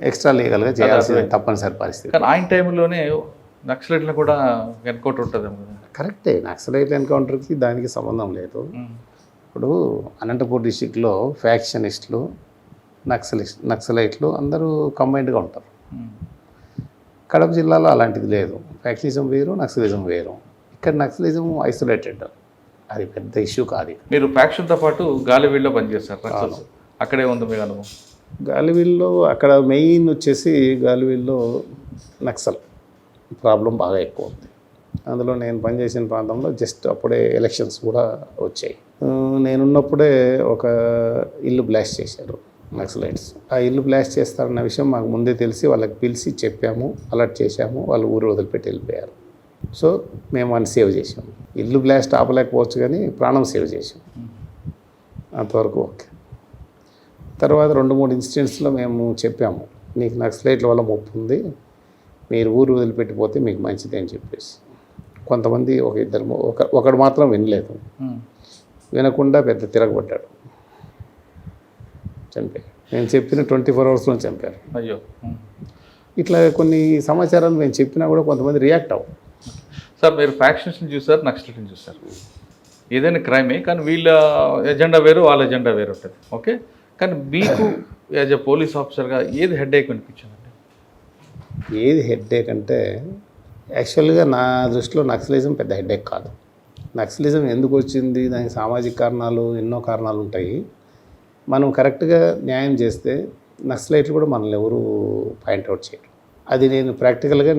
ఎక్స్ట్రా లీగల్గా చేయాల్సిన తప్పనిసరి పరిస్థితి. కానీ ఆయన టైంలోనే నక్సలైట్లు కూడా ఎన్కౌంటర్ ఉంటుంది. కరెక్టే. నక్సలైట్ ఎన్కౌంటర్కి దానికి సంబంధం లేదు. ఇప్పుడు అనంతపూర్ డిస్టిక్లో ఫ్యాక్షనిస్టులు నక్సలైట్లు అందరూ కంబైన్డ్గా ఉంటారు. కడప జిల్లాలో అలాంటిది లేదు. ఫ్యాక్షనిజం వేరు, నక్సలిజం వేరు. ఇక్కడ నక్సలిజం ఐసోలేటెడ్, అది పెద్ద ఇష్యూ కాదు. మీరు ఫ్యాక్షన్తో పాటు గాలివీల్లో పనిచేస్తారు, అక్కడే ఉంది మీ అనుభవం? గాలివీల్లో అక్కడ మెయిన్ వచ్చేసి గాలివీల్లో నక్సల్ ప్రాబ్లం బాగా ఎక్కువ ఉంది. అందులో నేను పనిచేసిన ప్రాంతంలో జస్ట్ అప్పుడే ఎలక్షన్స్ కూడా వచ్చాయి. నేనున్నప్పుడే ఒక ఇల్లు బ్లాస్ట్ చేశారు నక్సలైట్స్. ఆ ఇల్లు బ్లాస్ట్ చేస్తారన్న విషయం మాకు ముందే తెలిసి వాళ్ళకి పిలిచి చెప్పాము, అలర్ట్ చేశాము. వాళ్ళు ఊరు వదిలిపెట్టి వెళ్ళిపోయారు. సో మేము వాళ్ళని సేవ్ చేసాము. ఇల్లు బ్లాస్ట్ ఆపలేకపోవచ్చు కానీ ప్రాణం సేవ్ చేసాం. అంతవరకు ఓకే. తర్వాత 2-3 ఇన్సిడెంట్స్లో మేము చెప్పాము, మీకు నక్సలైట్ల వల్ల ముప్పు ఉంది, మీరు ఊరు వదిలిపెట్టిపోతే మీకు మంచిది అని చెప్పేసి. కొంతమంది ఒకడు మాత్రం వినలేదు. వినకుండా పెద్ద తిరగబడ్డాడు, చంపారు. నేను చెప్పిన 24 hours చంపారు. అయ్యో. ఇట్లా కొన్ని సమాచారాలు మేము చెప్పినా కూడా కొంతమంది రియాక్ట్ అవ్వం. సార్ మీరు ఫ్యాక్షన్స్ని చూసారు, నక్సలైట్ని చూసారు. ఏదైనా క్రైమే, కానీ వీళ్ళ ఎజెండా వేరు, వాళ్ళ ఎజెండా వేరు ఉంటుంది. ఓకే. కానీ మీకు యాజ్ ఎ పోలీస్ ఆఫీసర్గా ఏది హెడ్ఏక్ అనిపించిందండి? ఏది హెడ్ఏక్ అంటే యాక్చువల్గా నా దృష్టిలో నక్సలిజం పెద్ద హెడ్ఏక్ కాదు. నక్సలిజం ఎందుకు వచ్చింది, దానికి సామాజిక కారణాలు, ఎన్నో కారణాలు ఉంటాయి. మనం కరెక్ట్గా న్యాయం చేస్తే నక్సలైట్లు కూడా మనల్ని ఎవరు పాయింట్అవుట్ చేయరు. అది నేను ప్రాక్టికల్గా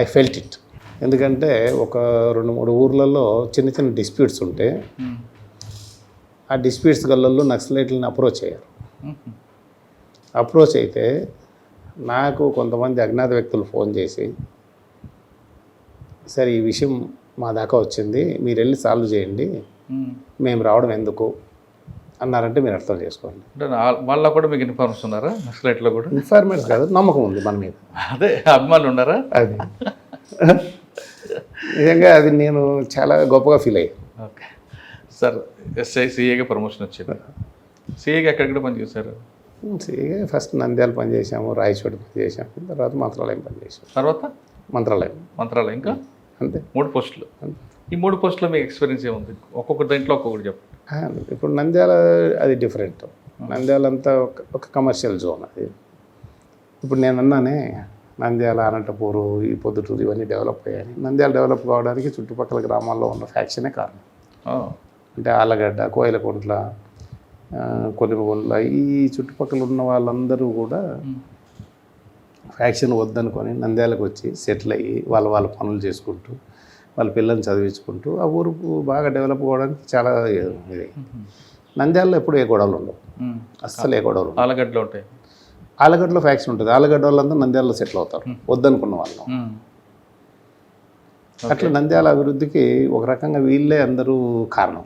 ఐ ఫెల్ట్ ఇట్. ఎందుకంటే ఒక 2-3 ఊర్లలో చిన్న చిన్న డిస్ప్యూట్స్ ఉంటే ఆ డిస్ప్యూట్స్ గల్లల్లో నక్సలైట్లను అప్రోచ్ అయ్యారు. అప్రోచ్ అయితే నాకు కొంతమంది అజ్ఞాత వ్యక్తులు ఫోన్ చేసి, సరే ఈ విషయం మా దాకా వచ్చింది, మీరు వెళ్ళి సాల్వ్ చేయండి, మేము రావడం ఎందుకు అన్నారంటే మీరు అర్థం చేసుకోండి. అంటే వాళ్ళ కూడా మీకు ఇన్ఫార్మర్స్ ఉన్నారా నక్సలైట్లో కూడా? ఇన్ఫార్మేట్స్ కాదు, నమ్మకం ఉంది మన మీద. అదే అభిమానులు ఉన్నారా? అది నిజంగా అది నేను చాలా గొప్పగా ఫీల్ అయ్యాను. ఓకే సార్, ఎస్ఐ సిఏగా ప్రమోషన్ వచ్చింది. సిఏగా ఎక్కడెక్కడ పనిచేశారు? సిఏగా ఫస్ట్ నంద్యాల పనిచేసాము, రాయచోటి పనిచేసాము, తర్వాత మంత్రాలయం పనిచేసాము. తర్వాత మంత్రాలయం ఇంకా అంతే 3 పోస్టులు. ఈ 3 పోస్టులో మీకు ఎక్స్పీరియన్స్ ఏముంది? ఒక్కొక్క దాంట్లో ఒక్కొక్కటి చెప్పండి. ఇప్పుడు నంద్యాల అది డిఫరెంట్. నంద్యాల అంతా ఒక కమర్షియల్ జోన్. అది ఇప్పుడు నేను అన్నానే, నంద్యాల, అనంతపూరు, ఈ పొద్దుటూరు ఇవన్నీ డెవలప్ అయ్యాయి. నంద్యాల డెవలప్ కావడానికి చుట్టుపక్కల గ్రామాల్లో ఉన్న ఫ్యాక్షనే కారణం. అంటే ఆలగడ్డ, కోయిలకుంట్ల, కొలిమిగుండ్ల, ఈ చుట్టుపక్కల ఉన్న వాళ్ళందరూ కూడా ఫ్యాక్షన్ వద్దనుకొని నంద్యాలకు వచ్చి సెటిల్ అయ్యి వాళ్ళ పనులు చేసుకుంటూ వాళ్ళ పిల్లల్ని చదివించుకుంటూ ఆ ఊరుకు బాగా డెవలప్ అవ్వడానికి చాలా ఇది. నంద్యాలలో ఎప్పుడు ఏ గొడవలు ఉండవు, అస్సలు ఏ గొడవలు. ఆలగడ్డలో ఉంటాయి. ఆలగడ్డలో ఫ్యాక్షన్ ఉంటుంది. ఆలగడ్డ వాళ్ళంతా నంద్యాలలో సెటిల్ అవుతారు వద్దనుకున్న వాళ్ళు. అట్లా నంద్యాల అభివృద్ధికి ఒక రకంగా వీళ్ళే అందరూ కారణం.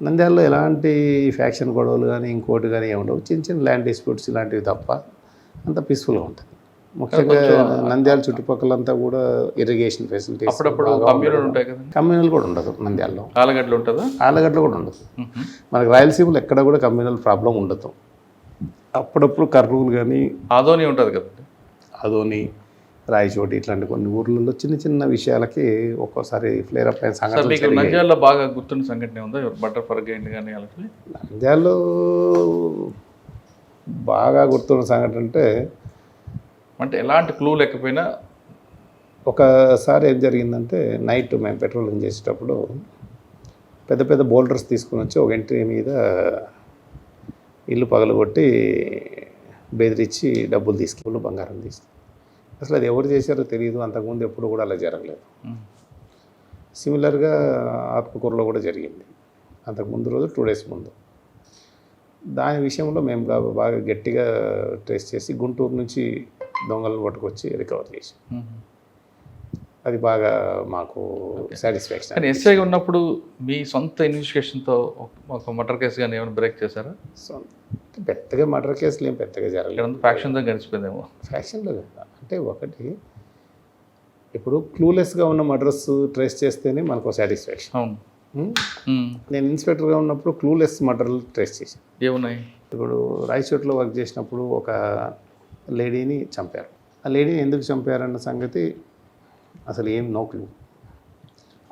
నంద్యాలలో ఎలాంటి ఫ్యాక్షన్ గొడవలు కానీ ఇంకోటి కానీ ఏముండవు. చిన్న చిన్న ల్యాండ్ డిస్ప్యూట్స్ ఇలాంటివి తప్ప అంత పీస్ఫుల్గా ఉంటుంది. ముఖ్యంగా నంద్యాల చుట్టుపక్కలంతా కూడా ఇరిగేషన్ ఫెసిలిటీస్, కమ్యూనల్ కూడా ఉండదు నంద్యాలలో. ఆలగడ్డలో ఉంటుందా? ఆలగడ్డలో కూడా ఉండదు. మనకి రాయలసీమలో ఎక్కడ కూడా కమ్యూనల్ ప్రాబ్లం ఉండదు. అప్పుడప్పుడు కర్నూలు కానీ ఆదోని ఉంటుంది కదా, ఆదోని, రాయచోటి ఇట్లాంటి కొన్ని ఊర్లలో చిన్న చిన్న విషయాలకి ఒక్కోసారి ఫ్లేర్ అప్ అయిన సంఘటన. నంద్యాలలో బాగా గుర్తున్న సంఘటన ఉందా? బటర్ ఫర్గైన్ కానీ అలాంటి నంద్యాలలో బాగా గుర్తున్న సంఘటన అంటే ఎలాంటి క్లూ లేకపోయినా, ఒకసారి ఏం జరిగిందంటే, నైట్ మేము పెట్రోలింగ్ చేసేటప్పుడు పెద్ద పెద్ద బోల్డర్స్ తీసుకుని వచ్చి ఒక ఎంట్రీ మీద ఇల్లు పగలగొట్టి బెదిరించి డబ్బులు తీసుకెళ్ళి బంగారం తీసుకు. అసలు అది ఎవరు చేశారో తెలియదు. అంతకుముందు ఎప్పుడు కూడా అలా జరగలేదు. సిమిలర్గా ఆత్మకూరులో కూడా జరిగింది అంతకుముందు రోజు, 2 days ముందు. దాని విషయంలో మేము బాగా గట్టిగా ట్రేస్ చేసి గుంటూరు నుంచి దొంగలను పట్టుకొచ్చి రికవర్ చేసాం. అది బాగా మాకు సాటిస్ఫాక్షన్. కానీ ఎస్ఐగా ఉన్నప్పుడు మీ సొంత ఇన్వెస్టిగేషన్తో ఒక మర్డర్ కేసు కానీ ఏమైనా బ్రేక్ చేశారా? పెద్దగా మర్డర్ కేసులు ఏం పెద్దగా జరగలేదు. ఫ్యాక్షన్తో గడిచిపోయిందేమో. ఫ్యాక్షన్లో అంటే ఒకటి, ఇప్పుడు క్లూలెస్గా ఉన్న మర్డర్స్ ట్రేస్ చేస్తేనే మనకు సాటిస్ఫాక్షన్. అవును. నేను ఇన్స్పెక్టర్గా ఉన్నప్పుడు క్లూలెస్ మర్డర్లు ట్రేస్ చేశాను. ఏమున్నాయి? ఇప్పుడు రాయచోట్లో వర్క్ చేసినప్పుడు ఒక లేడీని చంపారు. ఆ లేడీని ఎందుకు చంపారన్న సంగతి అసలు ఏం నో క్లూ.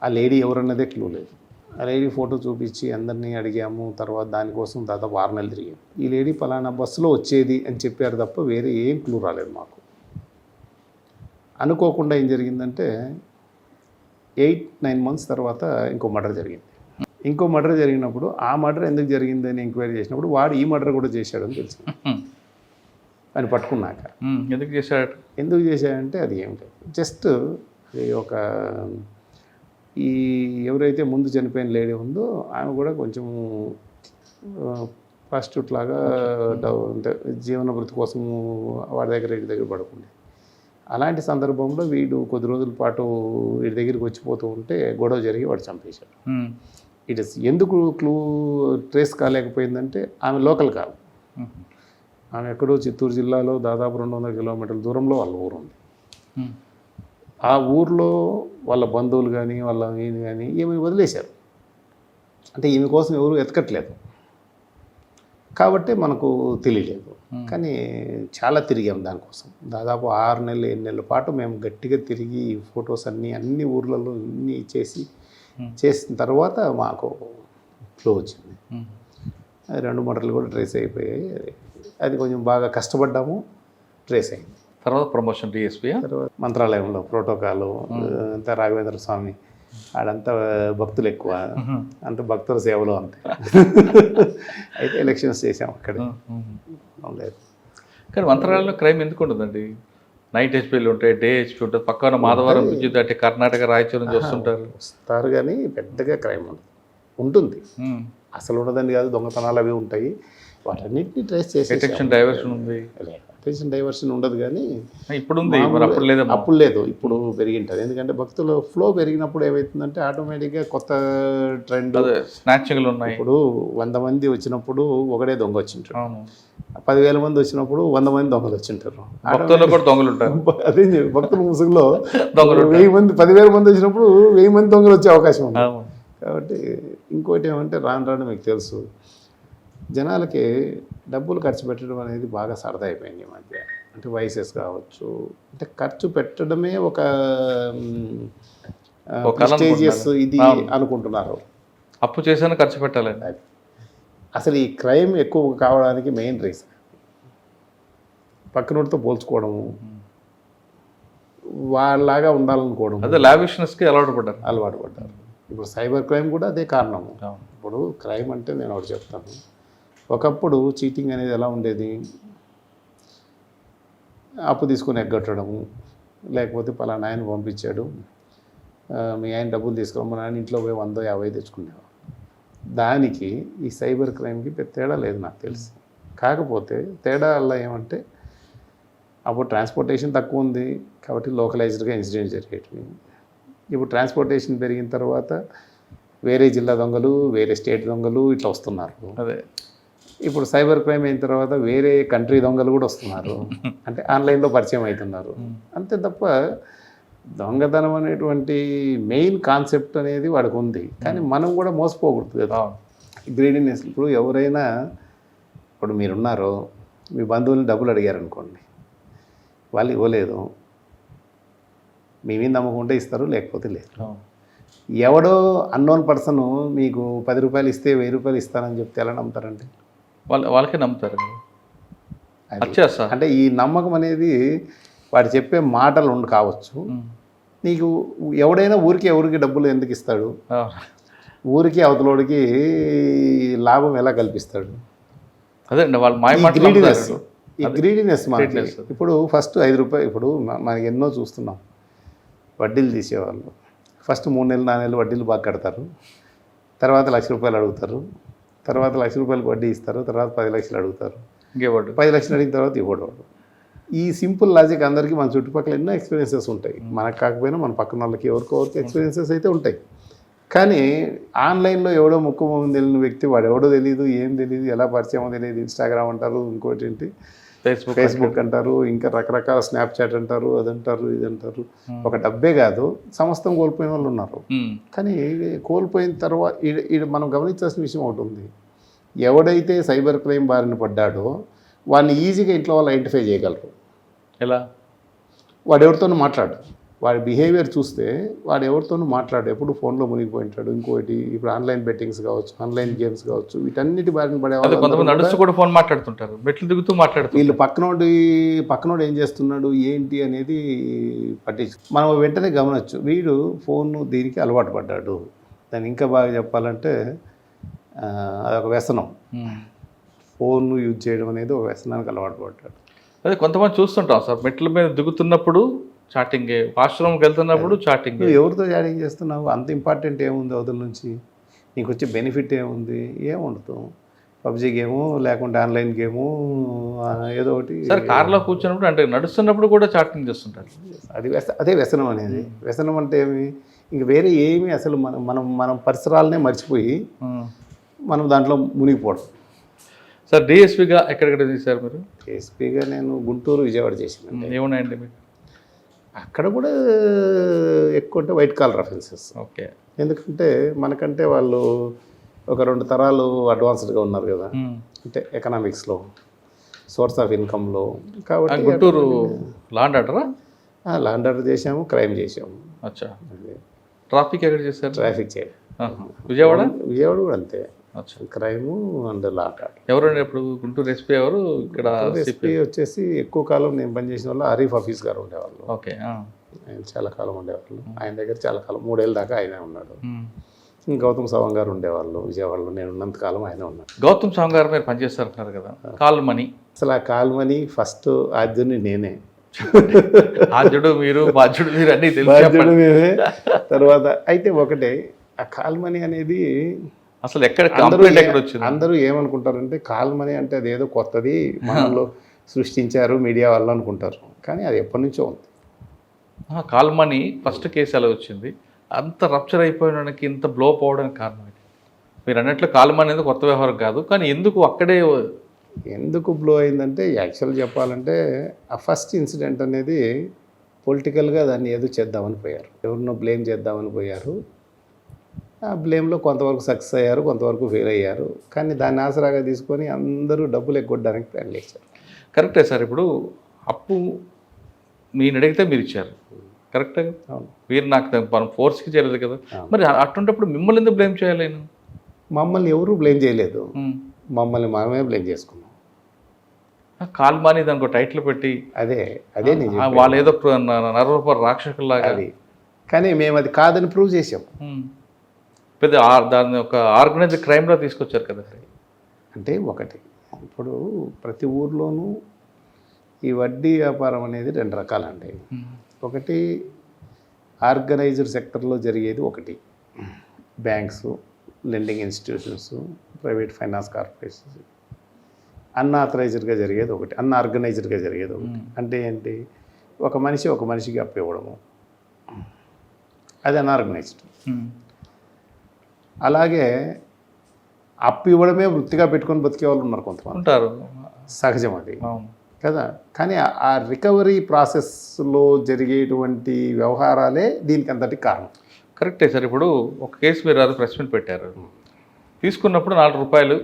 ఆ లేడీ ఎవరన్నదే క్లూ లేదు. ఆ లేడీ ఫోటో చూపించి అందరినీ అడిగాము. తర్వాత దానికోసం దాదాపు 6 నెలలు తిరిగాము. ఈ లేడీ పలానా బస్సులో వచ్చేది అని చెప్పారు తప్ప వేరే ఏం క్లూ రాలేదు మాకు. అనుకోకుండా ఏం జరిగిందంటే 8-9 months తర్వాత ఇంకో మర్డర్ జరిగింది. ఇంకో మర్డర్ జరిగినప్పుడు ఆ మర్డర్ ఎందుకు జరిగిందని ఎంక్వైరీ చేసినప్పుడు వాడు ఈ మర్డర్ కూడా చేశాడని తెలిసింది. అని పట్టుకున్నాక ఎందుకు చేశాడంటే అది ఏం లేదు, జస్ట్ ఒక ఈ ఎవరైతే ముందు చనిపోయిన లేడీ ఉందో ఆమె కూడా కొంచెం ప్రాస్టిట్యూట్ లాగా అంటే జీవన భృతి కోసం వాడి దగ్గర పడుకుంది. అలాంటి సందర్భంలో వీడు కొద్ది రోజుల పాటు వీడి దగ్గరికి వచ్చిపోతూ ఉంటే గొడవ జరిగి వాడు చంపేశాడు. ఇట్ ఇస్ ఎందుకు క్లూ ట్రేస్ కాలేకపోయిందంటే ఆమె లోకల్ కాదు. ఆమె ఎక్కడో చిత్తూరు జిల్లాలో దాదాపు 200 kilometers దూరంలో వాళ్ళ ఊరు ఉంది. ఆ ఊర్లో వాళ్ళ బంధువులు కానీ వాళ్ళ ఈయన కానీ ఈమె వదిలేశారు. అంటే ఈమె కోసం ఎవరు ఎతకట్లేదు కాబట్టి మనకు తెలియలేదు. కానీ చాలా తిరిగాం దానికోసం. దాదాపు 6 నెలలు 7 నెలల పాటు మేము గట్టిగా తిరిగి ఫొటోస్ అన్ని ఊర్లలో చేసిన తర్వాత మాకు ఫ్లో వచ్చింది. 2 మర్డర్లు కూడా ట్రేస్ అయిపోయాయి. అది కొంచెం బాగా కష్టపడ్డాము, ట్రేస్ అయింది. తర్వాత ప్రమోషన్ డిఎస్పీ. తర్వాత మంత్రాలయంలో ప్రోటోకాలు అంతా రాఘవేంద్ర స్వామి, ఆడంతా భక్తులు ఎక్కువ, అంత భక్తుల సేవలో అంతే. అయితే ఎలక్షన్స్ చేసాం అక్కడ. లేదు కానీ మంత్రాలయంలో క్రైమ్ ఎందుకు ఉండదండి? నైట్ హెచ్పీలు ఉంటాయి, డే హెచ్పీ ఉంటుంది, పక్కన మాధవరం విద్యుత్ అంటే కర్ణాటక రాయచూరు నుంచి వస్తుంటారు. వస్తారు కానీ పెద్దగా క్రైమ్ ఉంటుంది. అసలు ఉండదని కాదు, దొంగతనాలు అవి ఉంటాయి, వాటన్నిటిని ట్రేస్ చేసి. అటెన్షన్ డైవర్షన్ ఉంది. అటెన్షన్ డైవర్షన్ ఉండదు కానీ ఇప్పుడు ఉంది, మరి అప్పుడు లేదు. అప్పుడు లేదు, ఇప్పుడు పెరిగింటుంది. ఎందుకంటే భక్తుల ఫ్లో పెరిగినప్పుడు ఏమవుతుందంటే ఆటోమేటిక్గా కొత్త ట్రెండ్, స్నాచింగ్లు ఉన్నాయి. ఇప్పుడు 100 మంది వచ్చినప్పుడు ఒకడే దొంగ వచ్చింటారు, 10,000 మంది వచ్చినప్పుడు 100 మంది దొంగలు వచ్చింటారు. భక్తుల్లో కూడా దొంగలు ఉంటారు. అదే భక్తుల ముసుగులో 1000 మంది 10,000 మంది వచ్చినప్పుడు 1000 మంది దొంగలు వచ్చే అవకాశం ఉంది. కాబట్టి ఇంకోటి ఏమంటే రాను మీకు తెలుసు, జనాలకి డబ్బులు ఖర్చు పెట్టడం అనేది బాగా సరదా అయిపోయింది ఈ మధ్య. అంటే వైసెస్ కావచ్చు, అంటే ఖర్చు పెట్టడమే ఒక స్టేజియస్ ఇది అనుకుంటున్నారు. అప్పు చేసాను ఖర్చు పెట్టాలండి. అసలు ఈ క్రైమ్ ఎక్కువ కావడానికి మెయిన్ రీజన్ పక్కనోడితో పోల్చుకోవడము, వాళ్ళలాగా ఉండాలనుకోవడం, అదే లావిష్నెస్కి అలవాటు పడ్డారు. ఇప్పుడు సైబర్ క్రైమ్ కూడా అదే కారణము. ఇప్పుడు క్రైమ్ అంటే నేను ఒకటి చెప్తాను, ఒకప్పుడు చీటింగ్ అనేది ఎలా ఉండేది, అప్పు తీసుకుని ఎగ్గొట్టడము, లేకపోతే పలానా ఆయన పంపించాడు, మీ ఆయన డబ్బులు తీసుకుని మా నాన్న ఇంట్లో పోయి 100-50 తెచ్చుకునేవాడు. దానికి ఈ సైబర్ క్రైమ్కి పెద్ద తేడా లేదు నాకు తెలిసి. కాకపోతే తేడా వల్ల ఏమంటే అప్పుడు ట్రాన్స్పోర్టేషన్ తక్కువ ఉంది కాబట్టి లోకలైజ్డ్గా ఇన్సిడెంట్ జరిగేటివి. ఇప్పుడు ట్రాన్స్పోర్టేషన్ పెరిగిన తర్వాత వేరే జిల్లా దొంగలు, వేరే స్టేట్ దొంగలు ఇట్లా వస్తున్నారు. అదే ఇప్పుడు సైబర్ క్రైమ్ అయిన తర్వాత వేరే కంట్రీ దొంగలు కూడా వస్తున్నారు, అంటే ఆన్లైన్లో పరిచయం అవుతున్నారు. అంతే తప్ప దొంగతనం అనేటువంటి మెయిన్ కాన్సెప్ట్ అనేది వాడికి ఉంది, కానీ మనం కూడా మోసపోకూడదు కదా. గ్రీడీనెస్. ఇప్పుడు ఎవరైనా, ఇప్పుడు మీరున్నారో మీ బంధువుల్ని డబ్బులు అడిగారనుకోండి, వాళ్ళు ఇవ్వలేదు, మీ మీద నమ్మకం ఉంటే ఇస్తారు, లేకపోతే లేదు. ఎవడో అన్నోన్ పర్సన్ మీకు 10 రూపాయలు ఇస్తే 1000 రూపాయలు ఇస్తానని చెప్తే ఎలా నమ్ముతారండి? వాళ్ళకే నమ్ముతారు. అంటే ఈ నమ్మకం అనేది వాడు చెప్పే మాటలు కావచ్చు. నీకు ఎవడైనా ఎవరికి డబ్బులు ఎందుకు ఇస్తాడు? ఊరికి అవతలోడికి లాభం ఎలా కల్పిస్తాడు? అదే వాళ్ళ గ్రీడీనెస్ మనకి. ఇప్పుడు ఫస్ట్ 5 రూపాయలు, ఇప్పుడు మనకి ఎన్నో చూస్తున్నాం, వడ్డీలు తీసేవాళ్ళు. ఫస్ట్ 3 నెలలు 4 నెలలు వడ్డీలు బాగా కడతారు, తర్వాత 1,00,000 రూపాయలు అడుగుతారు, తర్వాత 1,00,000 రూపాయలకు వడ్డీ ఇస్తారు, తర్వాత 10 లక్షలు అడుగుతారు, 10 లక్షలు అడిగిన తర్వాత ఇవ్వడు. ఈ సింపుల్ లాజిక్ అందరికీ మన చుట్టుపక్కల ఎన్నో ఎక్స్పీరియన్సెస్ ఉంటాయి, మనకు కాకపోయినా మన పక్కన వాళ్ళకి ఎవరికో ఎక్స్పీరియన్సెస్ అయితే ఉంటాయి. కానీ ఆన్లైన్లో ఎవడో ముక్కు మొహం తెలియని వ్యక్తి, వాడు ఎవడో తెలియదు, ఏం తెలియదు, ఎలా పరిచయం తెలియదు, ఇన్స్టాగ్రామ్ అంటారు, ఇంకోటి ఏంటి ఫేస్బుక్ అంటారు, ఇంకా రకరకాల స్నాప్చాట్ అంటారు, అదంటారు, ఇదంటారు. ఒక డబ్బే కాదు, సమస్తం కోల్పోయిన వాళ్ళు ఉన్నారు. కానీ కోల్పోయిన తర్వాత మనం గమనించాల్సిన విషయం ఒకటి ఉంది, ఎవడైతే సైబర్ క్రైమ్ బారిన పడ్డాడో వాడిని ఈజీగా ఇంట్లో వాళ్ళు ఐడెంటిఫై చేయగలరు. ఎలా? వాడు ఎవరితోనూ మాట్లాడు, వాడి బిహేవియర్ చూస్తే వాడు ఎవరితోనూ మాట్లాడు, ఎప్పుడు ఫోన్లో మునిగిపోయి ఉంటాడు. ఇంకోటి ఇప్పుడు ఆన్లైన్ బెట్టింగ్స్ కావచ్చు, ఆన్లైన్ గేమ్స్ కావచ్చు, వీటన్నిటి బారిన పడే వాళ్ళు కొంతమంది నడుస్తూ కూడా ఫోన్ మాట్లాడుతుంటారు, మెట్లు దిగుతూ మాట్లాడుతూ. వీళ్ళు పక్కనోడు ఏం చేస్తున్నాడు ఏంటి అనేది పట్టించు, మనం వెంటనే గమనొచ్చు, వీడు ఫోన్ దీనికి అలవాటు పడ్డాడు. దాన్ని ఇంకా బాగా చెప్పాలంటే అదొక వ్యసనం. ఫోన్ యూజ్ చేయడం అనేది ఒక వ్యసనానికి అలవాటు పడ్డాడు. అదే కొంతమంది చూస్తుంటాం సార్, మెట్ల మీద దిగుతున్నప్పుడు చాటింగ్, వాష్రూమ్కి వెళ్తున్నప్పుడు చాటింగ్. ఎవరితో చాటింగ్ చేస్తున్నావు? అంత ఇంపార్టెంట్ ఏముంది అవతల నుంచి? నీకు వచ్చే బెనిఫిట్ ఏముంది? ఏముండదు. పబ్జీ గేము, లేకుంటే ఆన్లైన్ గేము, ఏదో ఒకటి. సార్ కార్లో కూర్చున్నప్పుడు అంటే నడుస్తున్నప్పుడు కూడా చాటింగ్ చేస్తుంటారు. అదే వ్యసనం అనేది. వ్యసనం అంటే ఏమి? ఇంక వేరే ఏమి అసలు మనం పరిసరాలనే మర్చిపోయి మనం దాంట్లో మునిగిపోవడం. సార్ డిఎస్పీగా ఎక్కడెక్కడ చేశారు మీరు? డిఎస్పీగా నేను గుంటూరు, విజయవాడ చేశాను. ఏమున్నాయండి మీకు అక్కడ? కూడా ఎక్కువ అంటే వైట్ కాలర్ అఫెన్సెస్. ఓకే. ఎందుకంటే మనకంటే వాళ్ళు ఒక 2 తరాలు అడ్వాన్స్డ్గా ఉన్నారు కదా, అంటే ఎకనామిక్స్లో, సోర్స్ ఆఫ్ ఇన్కమ్లో. కాబట్టి గుంటూరు లాండ్ ఆర్డరా? లాండ్ ఆర్డర్ చేసాము, క్రైమ్ చేసాము. అచ్చా. ట్రాఫిక్ ఎక్కడ చేశారు? ట్రాఫిక్ చేయాలి. విజయవాడ కూడా అంతే. అచ్చా. Crime and lot order. ఎవరండి ఇప్పుడు గుంటూరు ఎస్పీ ఎవరు ఇక్కడ ఎస్పీ వచ్చేసి ఎక్కువ కాలం నేను పనిచేసిన వాళ్ళు హరీఫ్ హఫీజ్ గారు ఉండేవాళ్ళు. ఓకే. ఆయన చాలా కాలం ఉండేవాళ్ళు. ఆయన దగ్గర చాలా కాలం 3 ఏళ్ళ దాకా ఆయనే ఉన్నాడు. గౌతమ్ సవాంగ్ గారు ఉండేవాళ్ళు విజయవాడలో. నేను ఉన్నంతకాలం ఆయన ఉన్నాడు. గౌతమ్ సవాంగ్ గారు మీరు పనిచేస్తారు కదా, కాల్ మనీ. అసలు ఆ కాల్మని ఫస్ట్ ఆద్యుని నేనే. ఆద్యుడు మీరు, బాధ్యుడు మీరు అన్నీ తెలుసు బాధ్యుడు చెప్పండి. నేనే. తర్వాత అయితే ఒకటే ఆ కాల్మని అనేది అసలు ఎక్కడ కంప్లైంట్ ఎక్కడ వచ్చింది? అందరూ ఏమనుకుంటారంటే కాల్మని అంటే అదేదో కొత్తది మనలో సృష్టించారు మీడియా వాళ్ళు అనుకుంటారు. కానీ అది ఎప్పటి నుంచో ఉంది. కాల్ మనీ ఫస్ట్ కేసు ఎలా వచ్చింది? అంత రప్చర్ అయిపోయినానికి ఇంత బ్లో పోవడానికి కారణం ఏంటి? మీరు అన్నట్లు కాల్ మనీ అనేది కొత్త వ్యవహారం కాదు, కానీ ఎందుకు అక్కడే ఎందుకు బ్లో అయిందంటే యాక్చువల్ చెప్పాలంటే ఆ ఫస్ట్ ఇన్సిడెంట్ అనేది పొలిటికల్గా దాన్ని ఏదో చేద్దామని పోయారు. ఎవరినో బ్లేమ్ చేద్దామని పోయారు. ఆ బ్లేమ్లో కొంతవరకు సక్సెస్ అయ్యారు, కొంతవరకు ఫెయిల్ అయ్యారు. కానీ దాన్ని ఆసరాగా తీసుకొని అందరూ డబ్బులు ఎగ్గొట్టడానికి ప్లాన్ చేశారు. కరెక్టే సార్. ఇప్పుడు అప్పు నేను అడిగితే మీరు ఇచ్చారు, కరెక్టే. అవును. మీరు నాకు మనం ఫోర్స్కి చేయలేదు కదా, మరి అటువంటిప్పుడు మిమ్మల్ని ఎందుకు బ్లేమ్ చేయాలి? నేను మమ్మల్ని ఎవరూ బ్లేమ్ చేయలేదు, మమ్మల్ని మనమే బ్లేమ్ చేసుకున్నాం. కాల్ మనీ దానికి టైటిల్ పెట్టి అదే అదే నేను వాళ్ళు ఏదో నరరూప రాక్షసులాగా. అది కానీ మేము అది కాదని ప్రూవ్ చేసాం. పెద్ద దాన్ని ఒక ఆర్గనైజ్డ్ క్రైమ్లో తీసుకొచ్చారు కదా. అంటే ఒకటి ఇప్పుడు ప్రతి ఊర్లోనూ ఈ వడ్డీ వ్యాపారం అనేది 2 రకాలండి. ఒకటి ఆర్గనైజ్డ్ సెక్టర్లో జరిగేది, ఒకటి banks, lending institutions, private finance corporations. అన్ఆథరైజ్డ్గా జరిగేది ఒకటి, అన్ఆర్గనైజ్డ్గా జరిగేది ఒకటి. అంటే ఏంటి? ఒక మనిషికి అప్పు ఇవ్వడము, అది అన్ఆర్గనైజ్డ్. అలాగే అప్పు ఇవ్వడమే వృత్తిగా పెట్టుకొని బతికే వాళ్ళు ఉన్నారు, కొంతమంది ఉంటారు, సహజం అది కదా. కానీ ఆ రికవరీ ప్రాసెస్లో జరిగేటువంటి వ్యవహారాలే దీనికి అంతటి కారణం. కరెక్టే సార్. ఇప్పుడు ఒక కేసు మీరు ప్రెస్ మీట్ పెట్టారు, తీసుకున్నప్పుడు 4 రూపాయలు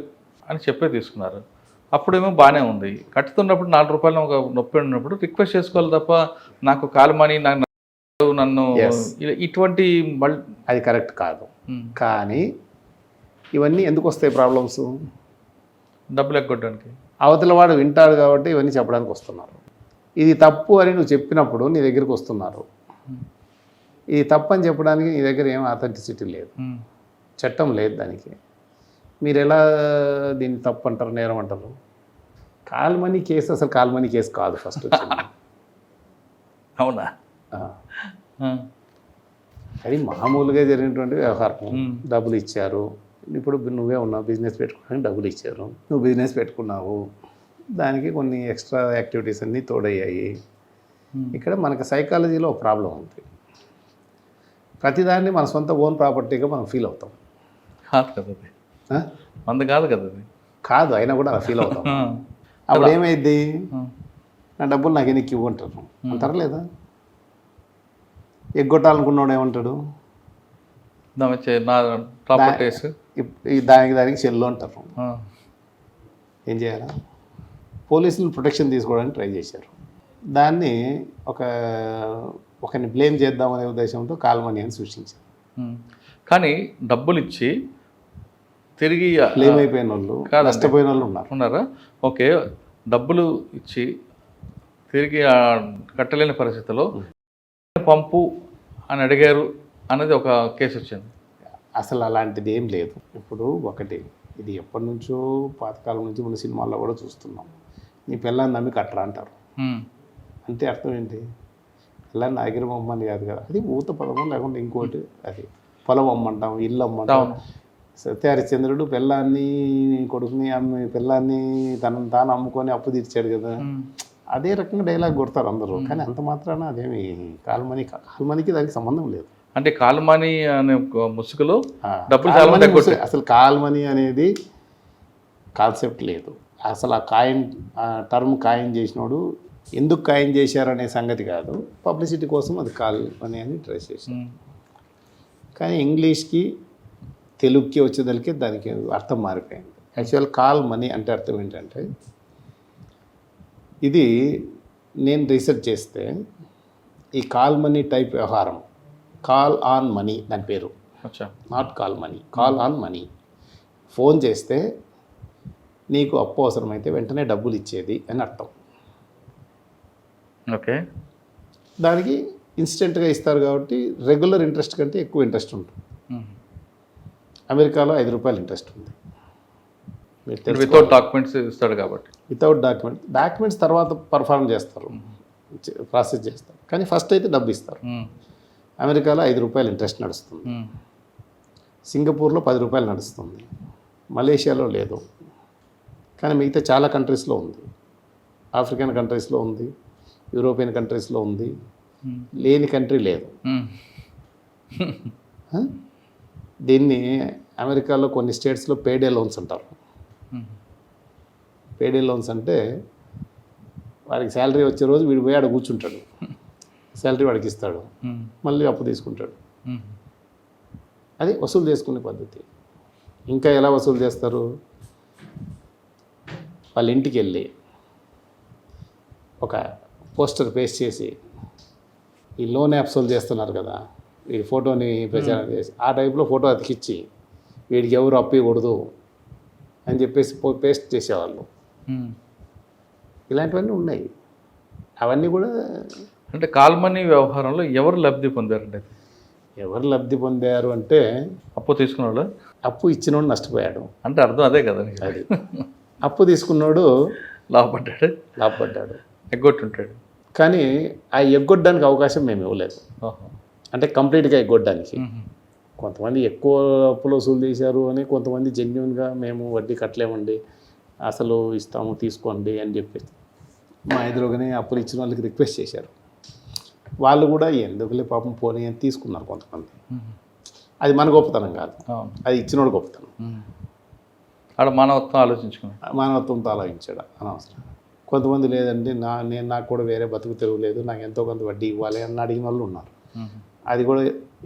అని చెప్పే తీసుకున్నారు. అప్పుడేమో బాగానే ఉంది. కట్టుతున్నప్పుడు 4 రూపాయలు ఒక నొప్పి ఉన్నప్పుడు రిక్వెస్ట్ చేసుకోవాలి తప్ప నాకు కాల్ మనీ నన్ను ఇటువంటి అది కరెక్ట్ కాదు. కానీ ఇవన్నీ ఎందుకు వస్తాయి ప్రాబ్లమ్స్? డబ్బులు ఎగ్గొట్టడానికి. అవతల వాడు వింటాడు కాబట్టి ఇవన్నీ చెప్పడానికి వస్తున్నారు. ఇది తప్పు అని నువ్వు చెప్పినప్పుడు నీ దగ్గరికి వస్తున్నారు. ఇది తప్పు అని చెప్పడానికి నీ దగ్గర ఏం అథెంటిసిటీ లేదు, చట్టం లేదు దానికి. మీరు ఎలా దీన్ని తప్పు అంటారు, నేరం అంటారు? కాల్ మనీ కేసు అసలు కాల్ మనీ కేసు కాదు ఫస్ట్ వచ్చింది. అవునా? అది మామూలుగా జరిగినటువంటి వ్యవహారం. డబ్బులు ఇచ్చారు. ఇప్పుడు నువ్వే ఉన్నావు, బిజినెస్ పెట్టుకోవడానికి డబ్బులు ఇచ్చారు, నువ్వు బిజినెస్ పెట్టుకున్నావు, దానికి కొన్ని ఎక్స్ట్రా యాక్టివిటీస్ అన్నీ తోడయ్యాయి. ఇక్కడ మనకి సైకాలజీలో ఒక ప్రాబ్లం ఉంది. ప్రతిదాన్ని మన సొంత ఓన్ ప్రాపర్టీగా మనం ఫీల్ అవుతాం. కాదు కదా అది, మంద కాదు కదా అది. కాదు, అయినా కూడా అలా ఫీల్ అవుతాం. అప్పుడు ఏమైద్ది? నా డబ్బులు నాకు ఎన్నికి ఇవ్వంటారు అంటారా లేదా? ఎగ్గొట్టాలనుకున్నాడు ఏమంటాడు? దానికి చెల్లు అంటారు. ఏం చేయాలా? పోలీసులు ప్రొటెక్షన్ తీసుకోవడానికి ట్రై చేశారు. దాన్ని ఒకరిని బ్లేమ్ చేద్దామనే ఉద్దేశంతో కాల్ మనీ అని సృష్టించారు. కానీ డబ్బులు ఇచ్చి తిరిగి బ్లేమ్ అయిపోయిన వాళ్ళు, నష్టపోయిన వాళ్ళు ఉన్నారా? ఓకే, డబ్బులు ఇచ్చి తిరిగి కట్టలేని పరిస్థితిలో పంపు అని అడిగారు అనేది ఒక కేసు వచ్చింది. అసలు అలాంటిది ఏం లేదు. ఇప్పుడు ఒకటి, ఇది ఎప్పటి నుంచో పాతకాలం నుంచి మన సినిమాల్లో కూడా చూస్తున్నాం. నీ పిల్లని నమ్మి కట్టరా అంటారు. అంటే అర్థం ఏంటి? పిల్లని ఆగిరి అమ్మని కాదు కదా, అది ఊత పదమో లేకుంటే ఇంకోటి. అది పొలం అమ్మంటాం, ఇల్లు అమ్మంటాం. సత్యహరిశ్చంద్రుడు పిల్లాన్ని కొడుకుని పిల్లాన్ని తాను అమ్ముకొని అప్పు తీర్చాడు కదా. అదే రకంగా డైలాగ్ కొడతారు అందరూ. కానీ అంత మాత్రాన అదేమి కాల్మనీకి దానికి సంబంధం లేదు. అంటే కాల్మనీ అనే ముసుగులో అసలు కాల్మనీ అనేది కాన్సెప్ట్ లేదు. అసలు ఆ టర్మ్ ఖాయం చేసినోడు ఎందుకు ఖాయం చేశారనే సంగతి కాదు, పబ్లిసిటీ కోసం అది కాల్ మనీ అని ట్రై చేశారు. కానీ ఇంగ్లీష్కి తెలుగుకి వచ్చేదానికి దానికి అర్థం మారిపోయింది. యాక్చువల్ కాల్ మనీ అంటే అర్థం ఏంటంటే, ఇది నేను రీసెర్చ్ చేస్తే ఈ కాల్ మనీ టైప్ వ్యవహారం, కాల్ ఆన్ మనీ దాని పేరు, not call money, call on money. Phone చేస్తే నీకు అప్పు అవసరమైతే వెంటనే డబ్బులు ఇచ్చేది అని అర్థం. ఓకే. దానికి ఇన్స్టెంట్గా ఇస్తారు కాబట్టి రెగ్యులర్ ఇంట్రెస్ట్ కంటే ఎక్కువ ఇంట్రెస్ట్ ఉంటుంది. అమెరికాలో ₹5 ఇంట్రెస్ట్ ఉంది. మీరు వితౌట్ డాక్యుమెంట్స్ ఇస్తాడు కాబట్టి. వితౌట్ డాక్యుమెంట్స్ తర్వాత పర్ఫార్మ్ చేస్తారు, ప్రాసెస్ చేస్తారు, కానీ ఫస్ట్ అయితే డబ్బు ఇస్తారు. అమెరికాలో ₹5 ఇంట్రెస్ట్ నడుస్తుంది, సింగపూర్లో ₹10 నడుస్తుంది, మలేషియాలో లేదు, కానీ మిగతా చాలా కంట్రీస్లో ఉంది. ఆఫ్రికన్ కంట్రీస్లో ఉంది, యూరోపియన్ కంట్రీస్లో ఉంది, లేని కంట్రీ లేదు. దీన్ని అమెరికాలో కొన్ని స్టేట్స్లో పేడే లోన్స్ అంటారు. పేడే లోన్స్ అంటే వాడికి శాలరీ వచ్చే రోజు వీడు పోయి ఆడ కూర్చుంటాడు, శాలరీ వాడికి ఇస్తాడు, మళ్ళీ అప్పు తీసుకుంటాడు. అది వసూలు చేసుకునే పద్ధతి. ఇంకా ఎలా వసూలు చేస్తారు? వాళ్ళ ఇంటికి వెళ్ళి ఒక పోస్టర్ పేస్ట్ చేసి ఈ లోన్ యాప్స్ వాళ్ళు చేస్తున్నారు కదా, వీడి ఫోటోని ప్రచారం చేసి ఆ టైప్లో ఫోటో అతికిచ్చి వీడికి ఎవరు అప్పు ఇవ్వకూడదు అని చెప్పేసి పేస్ట్ చేసేవాళ్ళు. ఇలాంటివన్నీ ఉన్నాయి. అవన్నీ కూడా అంటే కాల్ మనీ వ్యవహారంలో ఎవరు లబ్ధి పొందారండి? ఎవరు లబ్ధి పొందారు అంటే అప్పు తీసుకున్న వాళ్ళు. అప్పు ఇచ్చినోడు నష్టపోయాడు అంటే అర్థం అదే కదా. అది అప్పు తీసుకున్నాడు లాభపడ్డాడు, ఎగ్గొట్టుంటాడు. కానీ ఆ ఎగ్గొట్టడానికి అవకాశం మేము ఇవ్వలేదు. అంటే కంప్లీట్గా ఎగ్గొట్టడానికి. కొంతమంది ఎక్కువ అప్పులు వసూలు చేశారు అని, కొంతమంది జెన్యున్గా మేము వడ్డీ కట్టలేమండి, అసలు ఇస్తాము తీసుకోండి అని చెప్పేసి మా ఎదురుగానే అప్పులు ఇచ్చిన వాళ్ళకి రిక్వెస్ట్ చేశారు. వాళ్ళు కూడా ఎందుకులే పాపం పోనీ అని తీసుకున్నారు కొంతమంది. అది మన గొప్పతనం కాదు, అది ఇచ్చినోడు గొప్పతనం. ఆడ మానవత్వం ఆలోచించుకున్నాడు, మానవత్వంతో ఆలోచించాడు అనవసరం. కొంతమంది లేదండి నాకు కూడా వేరే బతుకు తెరువు లేదు, నాకు ఎంతో కొంత వడ్డీ ఇవ్వాలి అని అడిగిన వాళ్ళు ఉన్నారు, అది కూడా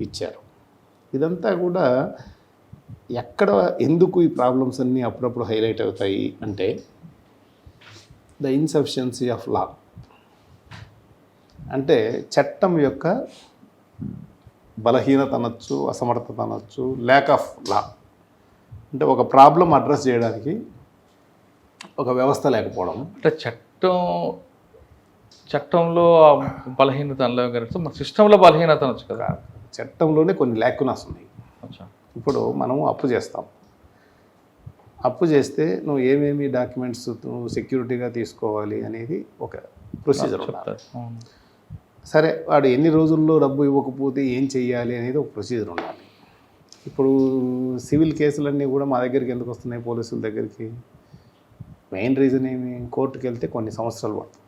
ఇచ్చారు. ఇదంతా కూడా ఎక్కడ ఎందుకు ఈ ప్రాబ్లమ్స్ అన్నీ అప్పుడప్పుడు హైలైట్ అవుతాయి అంటే ద ఇన్సఫిషియన్సీ ఆఫ్ లా, అంటే చట్టం యొక్క బలహీనత అనొచ్చు, అసమర్థత అనొచ్చు, ల్యాక్ ఆఫ్ లా. అంటే ఒక ప్రాబ్లం అడ్రస్ చేయడానికి ఒక వ్యవస్థ లేకపోవడం. అంటే చట్టంలో బలహీనత అనలేము కానీ మన సిస్టంలో బలహీనత అనొచ్చు కదా. చట్టంలోనే కొన్ని ల్యాకునాస్ ఉన్నాయి. ఇప్పుడు మనము అప్పు చేస్తాం, అప్పు చేస్తే నువ్వు ఏమేమి డాక్యుమెంట్స్ నువ్వు సెక్యూరిటీగా తీసుకోవాలి అనేది ఒక ప్రొసీజర్ ఉండాలి. సరే, వాడు ఎన్ని రోజుల్లో డబ్బు ఇవ్వకపోతే ఏం చెయ్యాలి అనేది ఒక ప్రొసీజర్ ఉండాలి. ఇప్పుడు సివిల్ కేసులన్నీ కూడా మా దగ్గరికి ఎందుకు వస్తున్నాయి, పోలీసుల దగ్గరికి? మెయిన్ రీజన్ ఏమి? కోర్టుకు వెళ్తే కొన్ని సంవత్సరాలు పడుతుంది.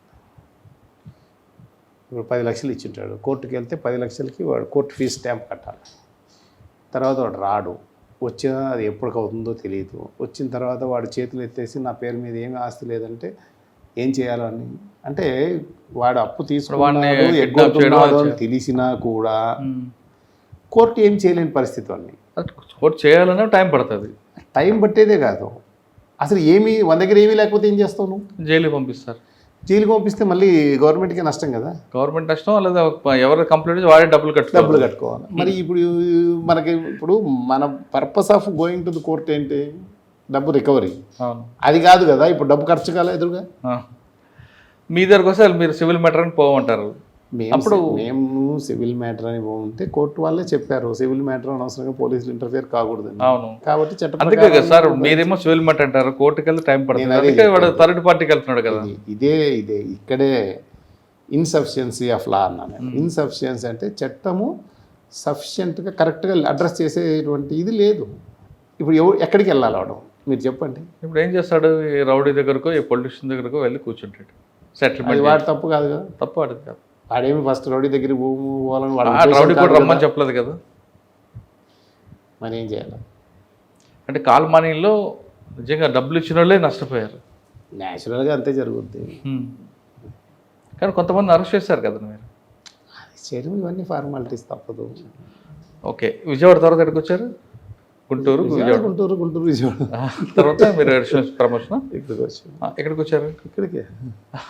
ఇప్పుడు 10 లక్షలు ఇచ్చింటాడు, కోర్టుకు వెళ్తే 10 లక్షలకి వాడు కోర్టు ఫీజు స్టాంప్ కట్టాలి. తర్వాత వాడు రాడు, వచ్చినా అది ఎప్పటికి అవుతుందో తెలియదు. వచ్చిన తర్వాత వాడు చేతులు ఎత్తేసి నా పేరు మీద ఏమీ ఆస్తి లేదంటే ఏం చేయాలని, అంటే వాడు అప్పు తీసుకున్నాడు ఎగ్గొట్టున్నాడు అని తెలిసినా కూడా కోర్టు ఏం చేయలేని పరిస్థితి. అన్నీ కోర్టు చేయాలనే టైం పడుతుంది. టైం పట్టేదే కాదు, అసలు ఏమీ మన దగ్గర ఏమీ లేకపోతే ఏం చేస్తావు నువ్వు? జైలుకి పంపిస్తారు. జైలుకి పంపిస్తే మళ్ళీ గవర్నమెంట్కి నష్టం కదా. గవర్నమెంట్ నష్టం, లేదా ఎవరు కంప్లైంట్ వాడే డబ్బులు కట్టుకోవాలి. మరి ఇప్పుడు మన purpose of going to the court ఏంటి? డబ్బు రికవరీ. అది కాదు కదా. ఇప్పుడు డబ్బు ఖర్చు కాలే ఎదురుగా. మీ దగ్గరకు వస్తే మీరు సివిల్ మ్యాటర్ అని పోమంటారు. అప్పుడు మేము సివిల్ మ్యాటర్ అని పోతే కోర్టు వాళ్ళే చెప్పారు సివిల్ మ్యాటర్ అనవసరంగా పోలీసులు ఇంటర్ఫియర్ కాకూడదు. అవును, కాబట్టి అందుకే కదా సార్ మీరేమో సివిల్ మ్యాటర్ అంటారు, కోర్టుకి వెళ్తే టైం పడుతుంది, వాడు థర్డ్ పార్టీకి వెళ్తున్నాడు కదా. ఇదే ఇక్కడే ఇన్సఫిషియన్సీ ఆఫ్ లా అన్నాను. ఇన్సఫిషియన్సీ అంటే చట్టము సఫిషియెంట్గా కరెక్ట్గా అడ్రస్ చేసేటువంటి ఇది లేదు. ఇప్పుడు ఎక్కడికి వెళ్ళాలి వాడు మీరు చెప్పండి. ఇప్పుడు ఏం చేస్తాడు? ఈ రౌడీ దగ్గరకు, ఈ పొలిటీషియన్ దగ్గరకు వెళ్ళి కూర్చుంటాడు. సెటిల్మెంట్ వాడు తప్పు కాదు కదా. తప్పు వాడిది కాదు. వాడేమి ఫస్ట్ రౌడీ దగ్గరికి పోవాలని రౌడీ కూడా రమ్మని చెప్పలేదు కదా. మరి ఏం చేయాలి? అంటే కాల్ మనీలో నిజంగా డబ్బులు ఇచ్చిన వాళ్ళే నష్టపోయారు. న్యాచురల్గా అంతే జరుగుద్ది. కానీ కొంతమంది అరెస్ట్ చేశారు కదా మీరు. చేయడం ఇవన్నీ ఫార్మాలిటీస్ తప్పదు. ఓకే, విజయవాడ తర్వాత ఎక్కడికి వచ్చారు? గుంటూరు, విజయవాడ. తర్వాత మీరు ప్రమోషన్ ఇక్కడికి వచ్చారు. ఎక్కడికి వచ్చారు? ఇక్కడికి.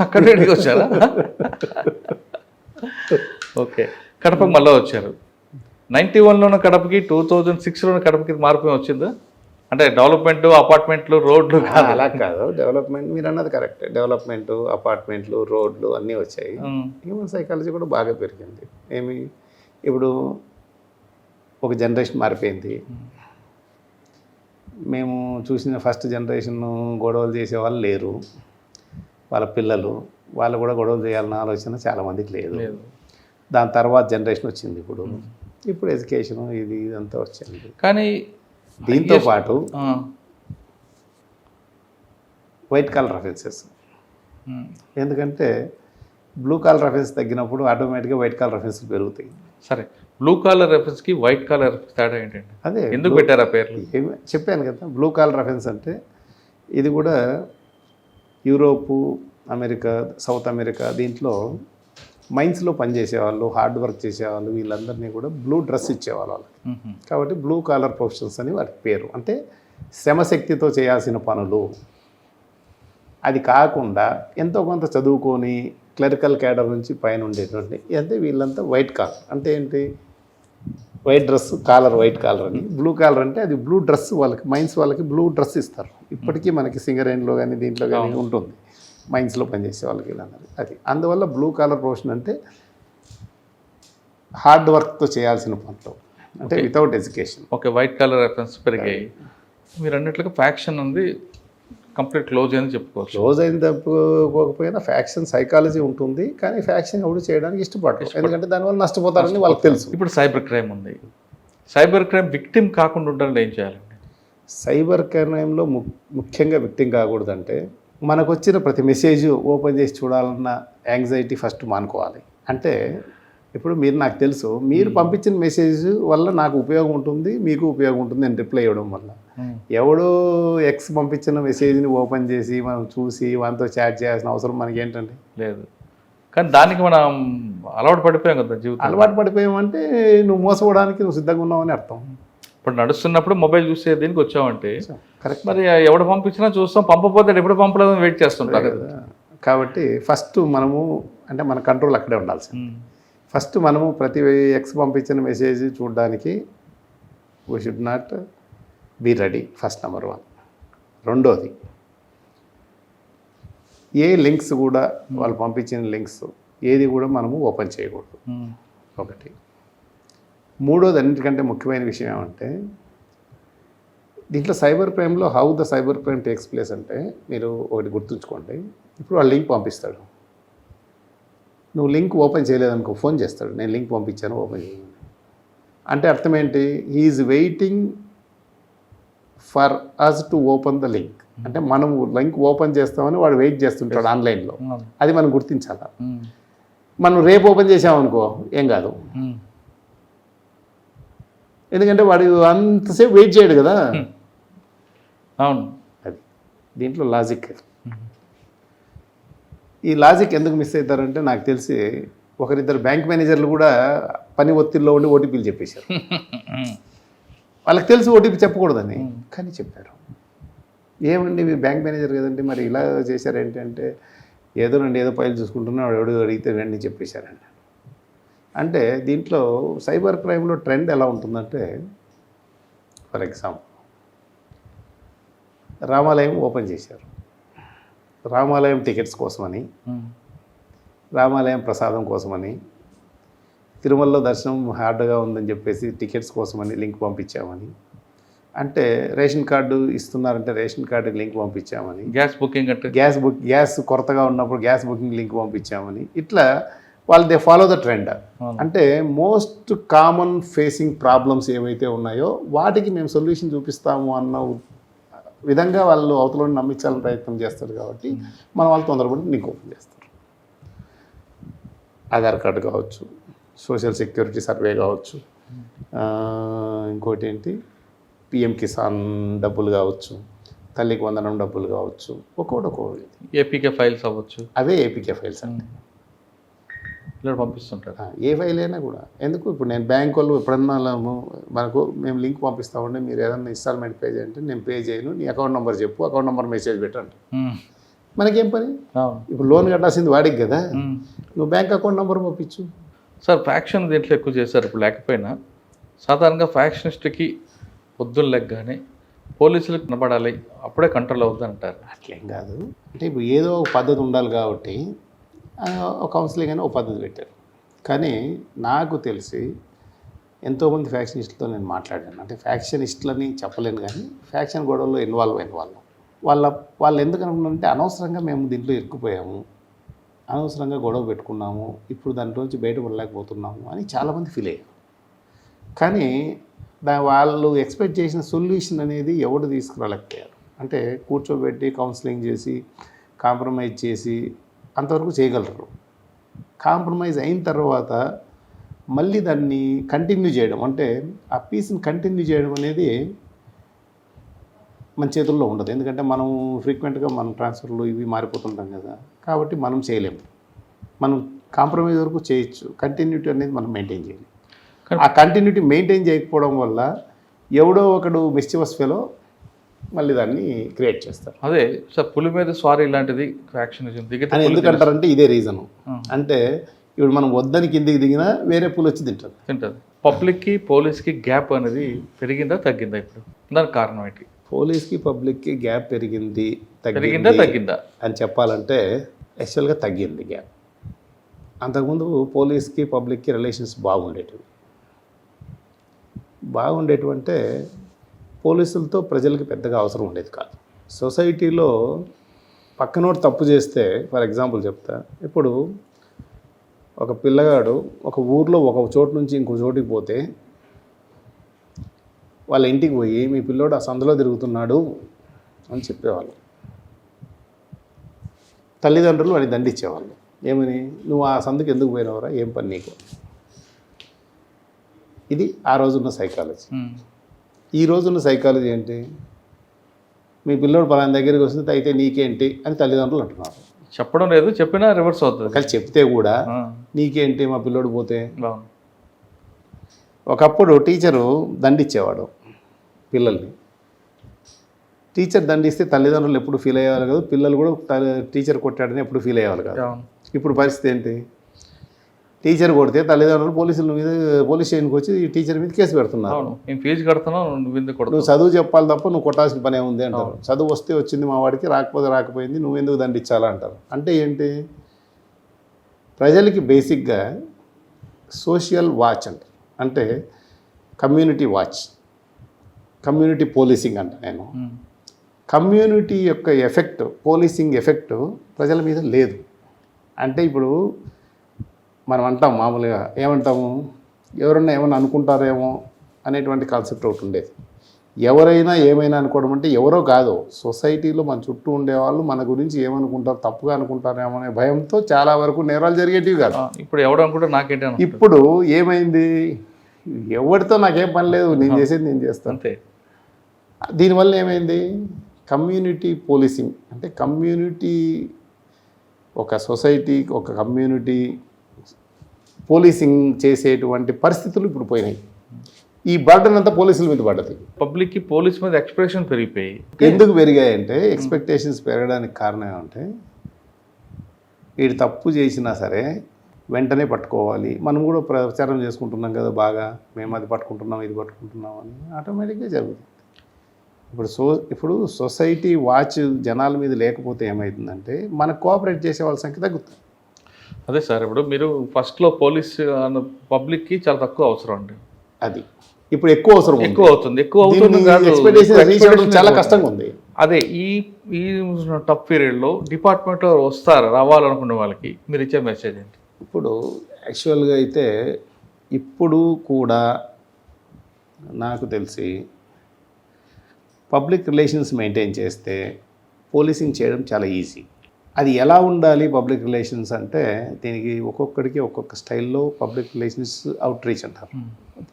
అక్కడికి వచ్చారా? ఓకే, కడపకి మళ్ళీ వచ్చారు. 91లోన కడపకి 2006లోన కడపకి మార్పు వచ్చిందా? అంటే డెవలప్మెంట్, అపార్ట్మెంట్లు, రోడ్లు కాదు. అలా కాదు, డెవలప్మెంట్ మీరు అన్నది కరెక్ట్. డెవలప్మెంట్, అపార్ట్మెంట్లు, రోడ్లు అన్నీ వచ్చాయి. హ్యూమన్ సైకాలజీ కూడా బాగా పెరిగింది. ఏమి ఇప్పుడు ఒక జనరేషన్ మారిపోయింది. మేము చూసిన ఫస్ట్ జనరేషన్ గొడవలు చేసేవాళ్ళు లేరు. వాళ్ళ పిల్లలు వాళ్ళు కూడా గొడవలు చేయాలన్న ఆలోచన చాలామందికి లేదు. దాని తర్వాత జనరేషన్ వచ్చింది. ఇప్పుడు ఎడ్యుకేషన్ ఇది ఇదంతా వచ్చింది. కానీ దీంతో పాటు వైట్ కాలర్ అఫెన్సెస్, ఎందుకంటే బ్లూ కాలర్ అఫెన్స్ తగ్గినప్పుడు ఆటోమేటిక్గా వైట్ కాలర్ అఫెన్సెస్ పెరుగుతాయి. సరే, బ్లూ కాలర్ రెఫరెన్స్కి వైట్ కాలర్ తేడా ఏంటండి? అదే ఎందుకు పెట్టారు ఆ పేర్లు? చెప్పాను కదా, బ్లూ కాలర్ అఫెన్స్ అంటే ఇది కూడా యూరోపు, అమెరికా, సౌత్ అమెరికా దీంట్లో మైన్స్లో పనిచేసేవాళ్ళు, హార్డ్ వర్క్ చేసేవాళ్ళు వీళ్ళందరినీ కూడా బ్లూ డ్రెస్ ఇచ్చేవాళ్ళు వాళ్ళకి. కాబట్టి బ్లూ కాలర్ ప్రొఫెషన్స్ అని వాటి పేరు. అంటే శ్రమశక్తితో చేయాల్సిన పనులు. అది కాకుండా ఎంతో కొంత చదువుకొని క్లరికల్ క్యాడర్ నుంచి పైన ఉండేటువంటి అంటే వీళ్ళంతా వైట్ కాలర్. అంటే ఏంటి, white dress collar, white collar అని. బ్లూ కాలర్ అంటే అది బ్లూ డ్రెస్ వాళ్ళకి, మైన్స్ వాళ్ళకి బ్లూ డ్రెస్ ఇస్తారు. ఇప్పటికీ మనకి సింగరేణిలో కానీ దీంట్లో కానీ ఉంటుంది, మైన్స్లో పనిచేసే వాళ్ళకి వీళ్ళందరూ. అది అందువల్ల బ్లూ కాలర్ ప్రొఫెషన్ అంటే హార్డ్ వర్క్తో చేయాల్సిన పనులు, అంటే without education. Okay, white collar reference పెరిగాయి. మీరు అన్నట్లుగా ఫ్యాక్షన్ ఉంది, కంప్లీట్ క్లోజ్ అయింది చెప్పుకోవచ్చు. క్లోజ్ అయిన తప్పుకోకపోయినా ఫ్యాక్షన్ సైకాలజీ ఉంటుంది, కానీ ఫ్యాక్షన్ ఎవరు చేయడానికి ఇష్టపడరు. ఎందుకంటే దానివల్ల నష్టపోతారని వాళ్ళకి తెలుసు. ఇప్పుడు సైబర్ క్రైమ్ ఉంది. సైబర్ క్రైమ్ విక్టిమ్ కాకుండా ఉండాలంటే ఏం చేయాలండి? సైబర్ క్రైమ్లో ముఖ్యంగా విక్టిమ్ కాకూడదంటే మనకు వచ్చిన ప్రతి మెసేజ్ ఓపెన్ చేసి చూడాలన్న యాంగ్జైటీ ఫస్ట్ మానుకోవాలి. అంటే ఇప్పుడు మీరు, నాకు తెలుసు మీరు పంపించిన మెసేజ్ వల్ల నాకు ఉపయోగం ఉంటుంది, మీకు ఉపయోగం ఉంటుంది నేను రిప్లై ఇవ్వడం వల్ల. ఎవడో ఎక్స్ పంపించిన మెసేజ్ని ఓపెన్ చేసి మనం చూసి వాళ్ళతో చాట్ చేయాల్సిన అవసరం మనకి ఏంటండి? లేదు. కానీ దానికి మనం అలవాటు పడిపోయాం కదా జీవితం. అలవాటు పడిపోయామంటే నువ్వు మోసపోవడానికి నువ్వు సిద్ధంగా ఉన్నావని అర్థం. ఇప్పుడు నడుస్తున్నప్పుడు మొబైల్ చూసే దీనికి వచ్చామంటే కరెక్ట్. మరి ఎవడు పంపించినా చూస్తాం, పంపపోతే ఎప్పుడు పంపలేదని వెయిట్ చేస్తుంటారు కదా. కాబట్టి ఫస్ట్ మనము అంటే మన కంట్రోల్ అక్కడే ఉండాల్సింది. ఫస్ట్ మనము ప్రతి ఎక్స్ పంపించిన మెసేజ్ చూడడానికి we should not be ready, first number 1. రెండోది, ఏ లింక్స్ కూడా వాళ్ళు పంపించిన లింక్స్ ఏది కూడా మనము ఓపెన్ చేయకూడదు, ఒకటి. మూడోది, అన్నిటికంటే ముఖ్యమైన విషయం ఏమంటే దీంట్లో సైబర్ క్రైమ్లో how the cyber crime takes place అంటే మీరు ఒకటి గుర్తుంచుకోండి. ఇప్పుడు వాళ్ళు లింక్ పంపిస్తాడు, నువ్వు లింక్ ఓపెన్ చేయలేదనుకో ఫోన్ చేస్తాడు, నేను లింక్ పంపించాను ఓపెన్ చేయను అంటే అర్థం ఏంటి? He's waiting for us to open the link. అంటే మనం లింక్ ఓపెన్ చేస్తామని వాడు వెయిట్ చేస్తుంటాడు ఆన్లైన్లో. అది మనం గుర్తించాలి. మనం రేపు ఓపెన్ చేసామనుకో ఏం కాదు, ఎందుకంటే వాడు అంతసేపు వెయిట్ చేయడు కదా. అవును, అది దీంట్లో లాజిక్. ఈ లాజిక్ ఎందుకు మిస్ అవుతారంటే నాకు తెలిసి ఒకరిద్దరు బ్యాంక్ మేనేజర్లు కూడా పని ఒత్తిడిలో ఉండి ఓటీపీలు చెప్పేశారు. వాళ్ళకి తెలిసి ఓటీపీ చెప్పకూడదని, కానీ చెప్పారు. ఏమండి మీరు బ్యాంక్ మేనేజర్ కదండి, మరి ఇలా చేశారేంటి అంటే ఏదో ఫైల్ చూసుకుంటున్నా ఎవడు అడిగితే వెంటనే చెప్పేశారండి. అంటే దీంట్లో సైబర్ క్రైమ్లో ట్రెండ్ ఎలా ఉంటుందంటే, ఫర్ ఎగ్జాంపుల్ రామాలయం ఓపెన్ చేశారు, రామాలయం టికెట్స్ కోసమని, రామాలయం ప్రసాదం కోసమని, తిరుమలలో దర్శనం హార్డ్గా ఉందని చెప్పేసి టికెట్స్ కోసమని లింక్ పంపించామని, అంటే రేషన్ కార్డు ఇస్తున్నారంటే రేషన్ కార్డుకి లింక్ పంపించామని, గ్యాస్ బుకింగ్ అంటే గ్యాస్ కొరతగా ఉన్నప్పుడు గ్యాస్ బుకింగ్ లింక్ పంపించామని, ఇట్లా వాళ్ళు దే ఫాలో ద ట్రెండ్. అంటే మోస్ట్ కామన్ ఫేసింగ్ ప్రాబ్లమ్స్ ఏవైతే ఉన్నాయో వాటికి మేము సొల్యూషన్ చూపిస్తాము అన్న విధంగా వాళ్ళు అవతలని నమ్మించాలని ప్రయత్నం చేస్తారు. కాబట్టి మన వాళ్ళు తొందరపడి లింక్ ఓపెన్ చేస్తారు. ఆధార్ కార్డు కావచ్చు, సోషల్ సెక్యూరిటీ సర్వే కావచ్చు, ఇంకోటి ఏంటి పిఎం కిసాన్ డబ్బులు కావచ్చు, తల్లికి వందనం డబ్బులు కావచ్చు, ఒక్కొక్కటి ఏపీకే ఫైల్స్ అవ్వచ్చు. అవే ఏపీకే ఫైల్స్ అంటే ఇలా పంపిస్తుంటారు. ఏ ఫైల్ అయినా కూడా. ఎందుకు ఇప్పుడు నేను బ్యాంక్ వాళ్ళు ఎప్పుడన్నా మనకు మేము లింక్ పంపిస్తామంటే మీరు ఏదన్నా ఇన్స్టాల్మెంట్ పే చేయంటే నేను పే చేయను, నీ అకౌంట్ నెంబర్ చెప్పు, అకౌంట్ నెంబర్ మెసేజ్ పెట్టండి. మనకేం పని? ఇప్పుడు లోన్ కట్టాల్సింది వాడికి కదా, నువ్వు బ్యాంక్ అకౌంట్ నెంబర్ పంపించు. సార్ ఫ్యాక్షన్ దీంట్లో ఎక్కువ చేశారు. ఇప్పుడు లేకపోయినా సాధారణంగా ఫ్యాక్షనిస్ట్కి పొద్దున్న లెగ్గానే పోలీసులకు కనబడాలి, అప్పుడే కంట్రోల్ అవుతుంది అంటారు. అట్లేం కాదు. అంటే ఇప్పుడు ఏదో ఒక పద్ధతి ఉండాలి కాబట్టి ఒక కౌన్సిలింగ్ అని ఒక పద్ధతి పెట్టారు. కానీ నాకు తెలిసి ఎంతోమంది ఫ్యాక్షనిస్టులతో నేను మాట్లాడాను. అంటే ఫ్యాక్షనిస్టులని చెప్పలేను, కానీ ఫ్యాక్షన్ గొడవల్లో ఇన్వాల్వ్ అయిన వాళ్ళు ఎందుకు అనుకున్నారంటే అనవసరంగా మేము దీంట్లో ఇరుక్కుపోయాము, అనవసరంగా గొడవ పెట్టుకున్నాము, ఇప్పుడు దాంట్లోంచి బయటపడలేకపోతున్నాము అని చాలామంది ఫీల్ అయ్యారు. కానీ వాళ్ళు ఎక్స్పెక్ట్ చేసిన సొల్యూషన్ అనేది ఎవరు తీసుకురాలేకపోయారు. అంటే కూర్చోబెట్టి కౌన్సిలింగ్ చేసి కాంప్రమైజ్ చేసి అంతవరకు చేయగలరు. కాంప్రమైజ్ అయిన తర్వాత మళ్ళీ దాన్ని కంటిన్యూ చేయడం, అంటే ఆ పీస్ని కంటిన్యూ చేయడం అనేది మన చేతుల్లో ఉండదు. ఎందుకంటే మనం ఫ్రీక్వెంట్గా మనం ట్రాన్స్ఫర్లు ఇవి మారిపోతుంటాం కదా, కాబట్టి మనం చేయలేము. మనం కాంప్రమైజ్ వరకు చేయొచ్చు, కంటిన్యూటీ అనేది మనం మెయింటైన్ చేయాలి. ఆ కంటిన్యూటీ మెయింటైన్ చేయకపోవడం వల్ల ఎవడో ఒకడు మిస్చివస్ ఫెలో మళ్ళీ దాన్ని క్రియేట్ చేస్తారు. అదే సార్, పులి మీద స్వారీ ఇలాంటిది ఫ్యాక్షనిజం అని ఎందుకంటారంటే ఇదే రీజను. అంటే ఇప్పుడు మనం వద్దని కిందికి దిగినా వేరే పులి వచ్చి తింటుంది. పబ్లిక్కి పోలీస్కి గ్యాప్ అనేది పెరిగిందా తగ్గిందా? ఇప్పుడు దానికి కారణం ఏంటి? పోలీస్కి పబ్లిక్కి గ్యాప్ పెరిగిందా తగ్గిందా అని చెప్పాలంటే యాక్చువల్గా తగ్గింది గ్యాప్. అంతకుముందు పోలీస్కి పబ్లిక్కి రిలేషన్స్ బాగుండేటివంటే పోలీసులతో ప్రజలకి పెద్దగా అవసరం ఉండేది కాదు. సొసైటీలో పక్కనోడు తప్పు చేస్తే, ఫర్ ఎగ్జాంపుల్ చెప్తా, ఇప్పుడు ఒక పిల్లగాడు ఒక ఊర్లో ఒక చోటు నుంచి ఇంకో చోటుకి పోతే వాళ్ళ ఇంటికి పోయి మీ పిల్లోడు ఆ సందులో తిరుగుతున్నాడు అని చెప్పేవాళ్ళు. తల్లిదండ్రులు వాడిని దండించేవాళ్ళు. ఏమని, నువ్వు ఆ సందుకి ఎందుకు పోయినవరా, ఏం పని నీకు? ఇది ఆ రోజున్న సైకాలజీ. ఈ రోజున్న సైకాలజీ ఏంటి? మీ పిల్లోడు పలానా దగ్గరికి వస్తుంది, అయితే నీకేంటి అని తల్లిదండ్రులు అంటున్నారు. చెప్పడం లేదు, చెప్పినా రివర్స్ అవుతుంది. కానీ చెప్తే కూడా నీకేంటి మా పిల్లోడు పోతే. ఒకప్పుడు టీచరు దండించేవాడు పిల్లల్ని. టీచర్ దండిస్తే తల్లిదండ్రులు ఎప్పుడు ఫీల్ అయ్యేవాళ్ళు కాదు, పిల్లలు కూడా టీచర్ కొట్టాడని ఎప్పుడు ఫీల్ అయ్యేవాళ్ళు కాదు. ఇప్పుడు పరిస్థితి ఏంటి? టీచర్ కొడితే తల్లిదండ్రులు పోలీస్ స్టేషన్కి వచ్చి టీచర్ మీద కేసు పెడుతున్నారు. ఫీజు కడుతున్నావు, నువ్వు చదువు చెప్పాలి తప్ప నువ్వు కొట్టాల్సిన పని ఏముంది అంటారు. చదువు వస్తే వచ్చింది మా వాడికి, రాకపోతే రాకపోయింది, నువ్వెందుకు దండించాలా అంటారు. అంటే ఏంటి? ప్రజలకి బేసిక్గా సోషల్ వాచ్ అంటారు. అంటే కమ్యూనిటీ వాచ్, కమ్యూనిటీ పోలీసింగ్ అంట నేను. కమ్యూనిటీ యొక్క ఎఫెక్ట్, పోలీసింగ్ ఎఫెక్ట్ ప్రజల మీద లేదు. అంటే ఇప్పుడు మనం అంటాం మామూలుగా, ఏమంటాము, ఎవరన్నా ఏమైనా అనుకుంటారేమో అనేటువంటి కాన్సెప్ట్ ఒకటి ఉండేది. ఎవరైనా ఏమైనా అనుకోవడం అంటే ఎవరో కాదు, సొసైటీలో మన చుట్టూ ఉండేవాళ్ళు మన గురించి ఏమనుకుంటారు, తప్పుగా అనుకుంటారేమో అనే భయంతో చాలా వరకు నేరాలు జరిగేటివి కాదు. ఇప్పుడు ఎవరు అనుకుంటారు నాకేంటి. ఇప్పుడు ఏమైంది, ఎవరితో నాకేం పని లేదు, నేను చేసేది నేను చేస్తాను అంతే. దీనివల్ల ఏమైంది? కమ్యూనిటీ పోలీసింగ్, అంటే కమ్యూనిటీ, ఒక సొసైటీ, ఒక కమ్యూనిటీ పోలీసింగ్ చేసేటువంటి పరిస్థితులు ఇప్పుడు పోయినాయి. ఈ బర్డన్ అంతా పోలీసుల మీద పడ్డది. పబ్లిక్కి పోలీస్ మీద ఎక్స్పెక్టేషన్ పెరిగిపోయి. ఎందుకు పెరిగాయంటే, ఎక్స్పెక్టేషన్స్ పెరగడానికి కారణం ఏమంటే, వీడు తప్పు చేసినా సరే వెంటనే పట్టుకోవాలి. మనం కూడా ప్రచారం చేసుకుంటున్నాం కదా బాగా, మేము అది పట్టుకుంటున్నాం ఇది పట్టుకుంటున్నాం అని ఆటోమేటిక్గా జరుగుతుంది. ఇప్పుడు సొసైటీ వాచ్ జనాల మీద లేకపోతే ఏమవుతుందంటే, మనకు కోఆపరేట్ చేసే వాళ్ళ సంఖ్య తగ్గుతుంది. అదే సార్, ఇప్పుడు మీరు ఫస్ట్లో పోలీస్ పబ్లిక్కి చాలా తక్కువ అవసరం అండి, అది ఇప్పుడు ఎక్కువ అవసరం, ఎక్కువ అవుతుంది చాలా కష్టంగా ఉంది. అదే ఈ టఫ్ పీరియడ్లో డిపార్ట్మెంట్లో రావాలనుకునే వాళ్ళకి మీరు ఇచ్చే మెసేజ్ ఏంటి? ఇప్పుడు యాక్చువల్గా అయితే ఇప్పుడు కూడా నాకు తెలిసి పబ్లిక్ రిలేషన్స్ మెయింటైన్ చేస్తే పోలీసింగ్ చేయడం చాలా ఈజీ. అది ఎలా ఉండాలి పబ్లిక్ రిలేషన్స్ అంటే, దీనికి ఒక్కొక్కడికి ఒక్కొక్క స్టైల్లో పబ్లిక్ రిలేషన్స్ అవుట్ రీచ్ అంటారు.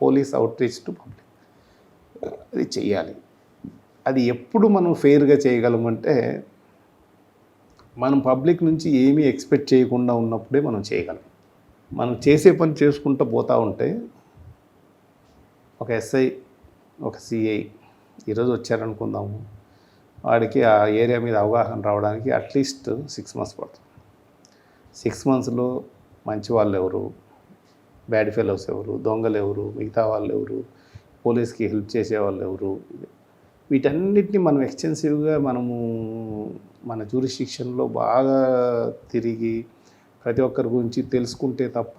Police out reach to public, అది చెయ్యాలి. అది ఎప్పుడు మనం ఫెయిర్గా చేయగలమంటే, మనం పబ్లిక్ నుంచి ఏమీ ఎక్స్పెక్ట్ చేయకుండా ఉన్నప్పుడే మనం చేయగలం. మనం చేసే పని చేసుకుంటూ పోతూ ఉంటే, ఒక ఎస్ఐ, ఒక సిఐ ఈరోజు వచ్చారనుకుందాము, వాడికి ఆ ఏరియా మీద అవగాహన రావడానికి అట్లీస్ట్ 6 months పడుతుంది. 6 monthsలో మంచి వాళ్ళు ఎవరు, బ్యాడ్ ఫెలోస్ ఎవరు, దొంగలు ఎవరు, మిగతా వాళ్ళు ఎవరు, పోలీస్కి హెల్ప్ చేసే వాళ్ళు ఎవరు, వీటన్నిటిని మనం ఎక్స్టెన్సివ్గా మన జ్యూరిస్డిక్షన్లో బాగా తిరిగి ప్రతి ఒక్కరి గురించి తెలుసుకుంటే తప్ప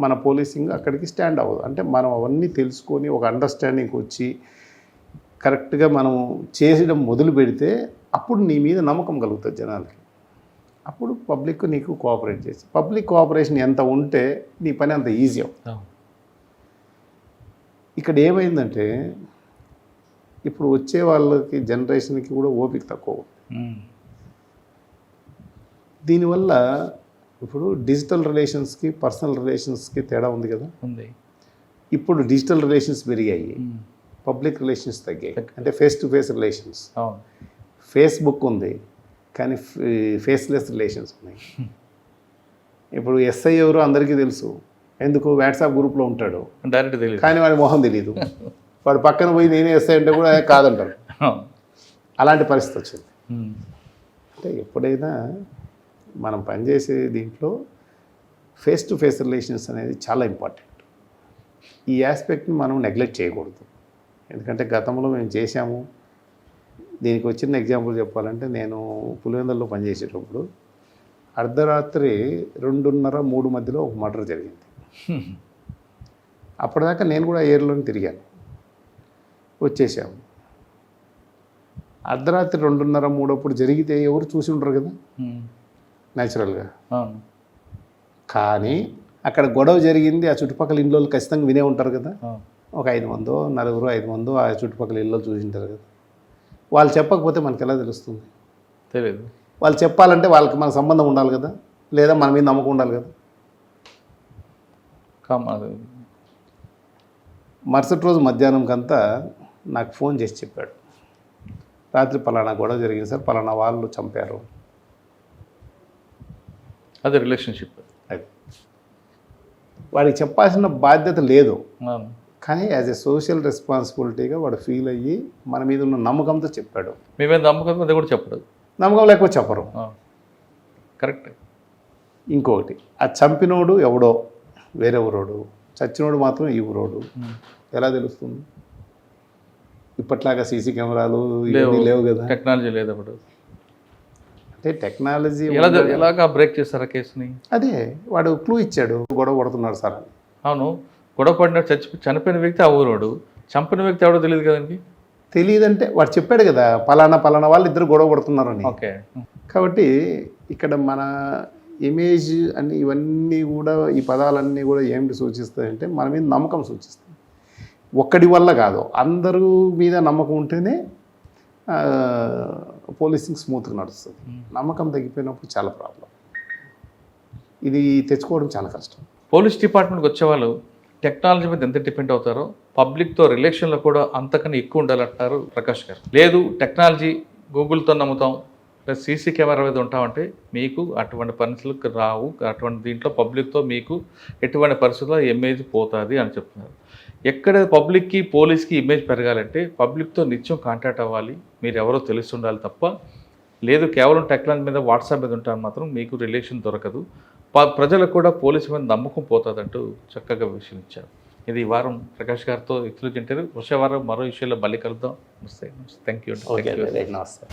మన పోలీసింగ్ అక్కడికి స్టాండ్ అవ్వదు. అంటే మనం అవన్నీ తెలుసుకొని ఒక అండర్స్టాండింగ్కి వచ్చి కరెక్ట్గా మనం చేయడం మొదలు పెడితే అప్పుడు నీ మీద నమ్మకం కలుగుతుంది జనాలకి. అప్పుడు పబ్లిక్ నీకు కోఆపరేట్ చేసి, పబ్లిక్ కోఆపరేషన్ ఎంత ఉంటే నీ పని అంత ఈజీ అవుతుంది. ఇక్కడ ఏమైందంటే ఇప్పుడు వచ్చే వాళ్ళకి జనరేషన్కి కూడా ఓపిక తక్కువ. దీనివల్ల ఇప్పుడు డిజిటల్ రిలేషన్స్కి పర్సనల్ రిలేషన్స్కి తేడా ఉంది కదా. ఉంది. ఇప్పుడు డిజిటల్ రిలేషన్స్ పెరిగాయి, పబ్లిక్ రిలేషన్స్ తగ్గాయి. అంటే face to face relations. Facebook ఉంది కానీ ఫేస్లెస్ రిలేషన్స్ ఉన్నాయి. ఇప్పుడు ఎస్ఐ ఎవరు అందరికీ తెలుసు, ఎందుకు వాట్సాప్ గ్రూప్లో ఉంటాడు, డైరెక్ట్ తెలియదు, కానీ వాడి మొహం తెలియదు. వాడు పక్కన పోయి నేనే ఎస్ఐ అంటే కూడా కాదంటారు. అలాంటి పరిస్థితి వచ్చింది. అంటే ఎప్పుడైనా మనం పనిచేసే దీంట్లో ఫేస్ టు ఫేస్ రిలేషన్స్ అనేది చాలా ఇంపార్టెంట్. ఈ ఆస్పెక్ట్ని మనం నెగ్లెక్ట్ చేయకూడదు. ఎందుకంటే గతంలో మేము చేశాము. దీనికి వచ్చిన ఎగ్జాంపుల్ చెప్పాలంటే, నేను పులివెందుల్లో పనిచేసేటప్పుడు అర్ధరాత్రి 2:30-3 మధ్యలో ఒక మర్డర్ జరిగింది. అప్పటిదాకా నేను కూడా ఏర్లోనే తిరిగాను, వచ్చేసాము. అర్ధరాత్రి 2:30-3 అప్పుడు జరిగితే ఎవరు చూసి ఉండరు కదా న్యాచురల్గా. కానీ అక్కడ గొడవ జరిగింది, ఆ చుట్టుపక్కల ఇళ్ళు ఖచ్చితంగా వినే ఉంటారు కదా. ఒక 5 మందో 4-5 మందో ఆ చుట్టుపక్కల ఇళ్ళు చూసి ఉంటారు కదా. వాళ్ళు చెప్పకపోతే మనకి ఎలా తెలుస్తుంది? తెలియదు. వాళ్ళు చెప్పాలంటే వాళ్ళకి మన సంబంధం ఉండాలి కదా, లేదా మన మీద నమ్మకం ఉండాలి కదా. మరుసటి రోజు మధ్యాహ్నంకంతా నాకు ఫోన్ చేసి చెప్పాడు, రాత్రి పలానా గొడవ జరిగింది సార్, పలానా వాళ్ళు చంపారు. అది రిలేషన్షిప్. అది వాడికి చెప్పాల్సిన బాధ్యత లేదు, కానీ యాజ్ ఎ సోషల్ రెస్పాన్సిబిలిటీగా వాడు ఫీల్ అయ్యి మన మీద ఉన్న నమ్మకంతో చెప్పాడు. మీ మీద నమ్మకం అది కూడా చెప్పడు, నమ్మకం లేకపోతే చెప్పరు. కరెక్ట్. ఇంకొకటి, ఆ చంపినోడు ఎవడో వేరే ఊరోడు, చచ్చినోడు మాత్రం ఈ ఊరోడు, ఎలా తెలుస్తుంది? ఇప్పట్లాగా సీసీ కెమెరాలు లేవు కదా, టెక్నాలజీ లేదు అప్పుడు. అంటే టెక్నాలజీ ఎలాగా బ్రేక్ చేస్తారా కేసుని? అదే వాడు క్లూ ఇచ్చాడు, గొడవ పడుతున్నాడు సార్ అని. అవును, గొడవ పడినాడు, చనిపోయిన వ్యక్తి ఆ ఊరోడు, చంపిన వ్యక్తి ఎవడో తెలియదు కదండి. తెలియదంటే వాడు చెప్పాడు కదా, పలానా వాళ్ళు ఇద్దరు గొడవ పడుతున్నారని. ఓకే. కాబట్టి ఇక్కడ మన ఇమేజ్ అని ఇవన్నీ కూడా, ఈ పదాలన్నీ కూడా ఏమిటి సూచిస్తాయంటే మన మీద నమ్మకం సూచిస్తాయి. ఒక్కడి వల్ల కాదు, అందరూ మీద నమ్మకం ఉంటేనే పోలీసింగ్ స్మూత్గా నడుస్తుంది. నమ్మకం తగ్గిపోయినప్పుడు చాలా ప్రాబ్లం. ఇది తెచ్చుకోవడం చాలా కష్టం. పోలీస్ డిపార్ట్మెంట్కి వచ్చేవాళ్ళు టెక్నాలజీ మీద ఎంత డిపెండ్ అవుతారో పబ్లిక్తో రిలేషన్లో కూడా అంతకన్నా ఎక్కువ ఉండాలంటారు ప్రకాష్ గారు. లేదు టెక్నాలజీ గూగుల్తో నమ్ముతాం, ప్లస్ సీసీ కెమెరా మీద ఉంటామంటే మీకు అటువంటి పరిస్థితులకు రావు. అటువంటి దీంట్లో పబ్లిక్తో మీకు ఎటువంటి పరిస్థితుల్లో ఇమేజ్ పోతుంది అని చెప్తున్నారు. ఎక్కడ పబ్లిక్కి పోలీస్కి ఇమేజ్ పెరగాలంటే పబ్లిక్తో నిత్యం కాంటాక్ట్ అవ్వాలి, మీరు ఎవరో తెలుస్తుండాలి తప్ప, లేదు కేవలం టెక్నాలజీ మీద వాట్సాప్ మీద ఉంటాను మాత్రం మీకు రిలేషన్ దొరకదు. ప్రజలకు కూడా పోలీసు మీద నమ్మకం పోతుందంటూ చక్కగా విషయం ఇచ్చారు. ఇది ఈ వారం ప్రకాష్ గారితో ఎక్స్క్లూజివ్ ఇంటర్వ్యూ. వచ్చే వారం మరో విషయంలో మళ్ళీ కలుద్దాం. నమస్తే. Thank you. నమస్తే.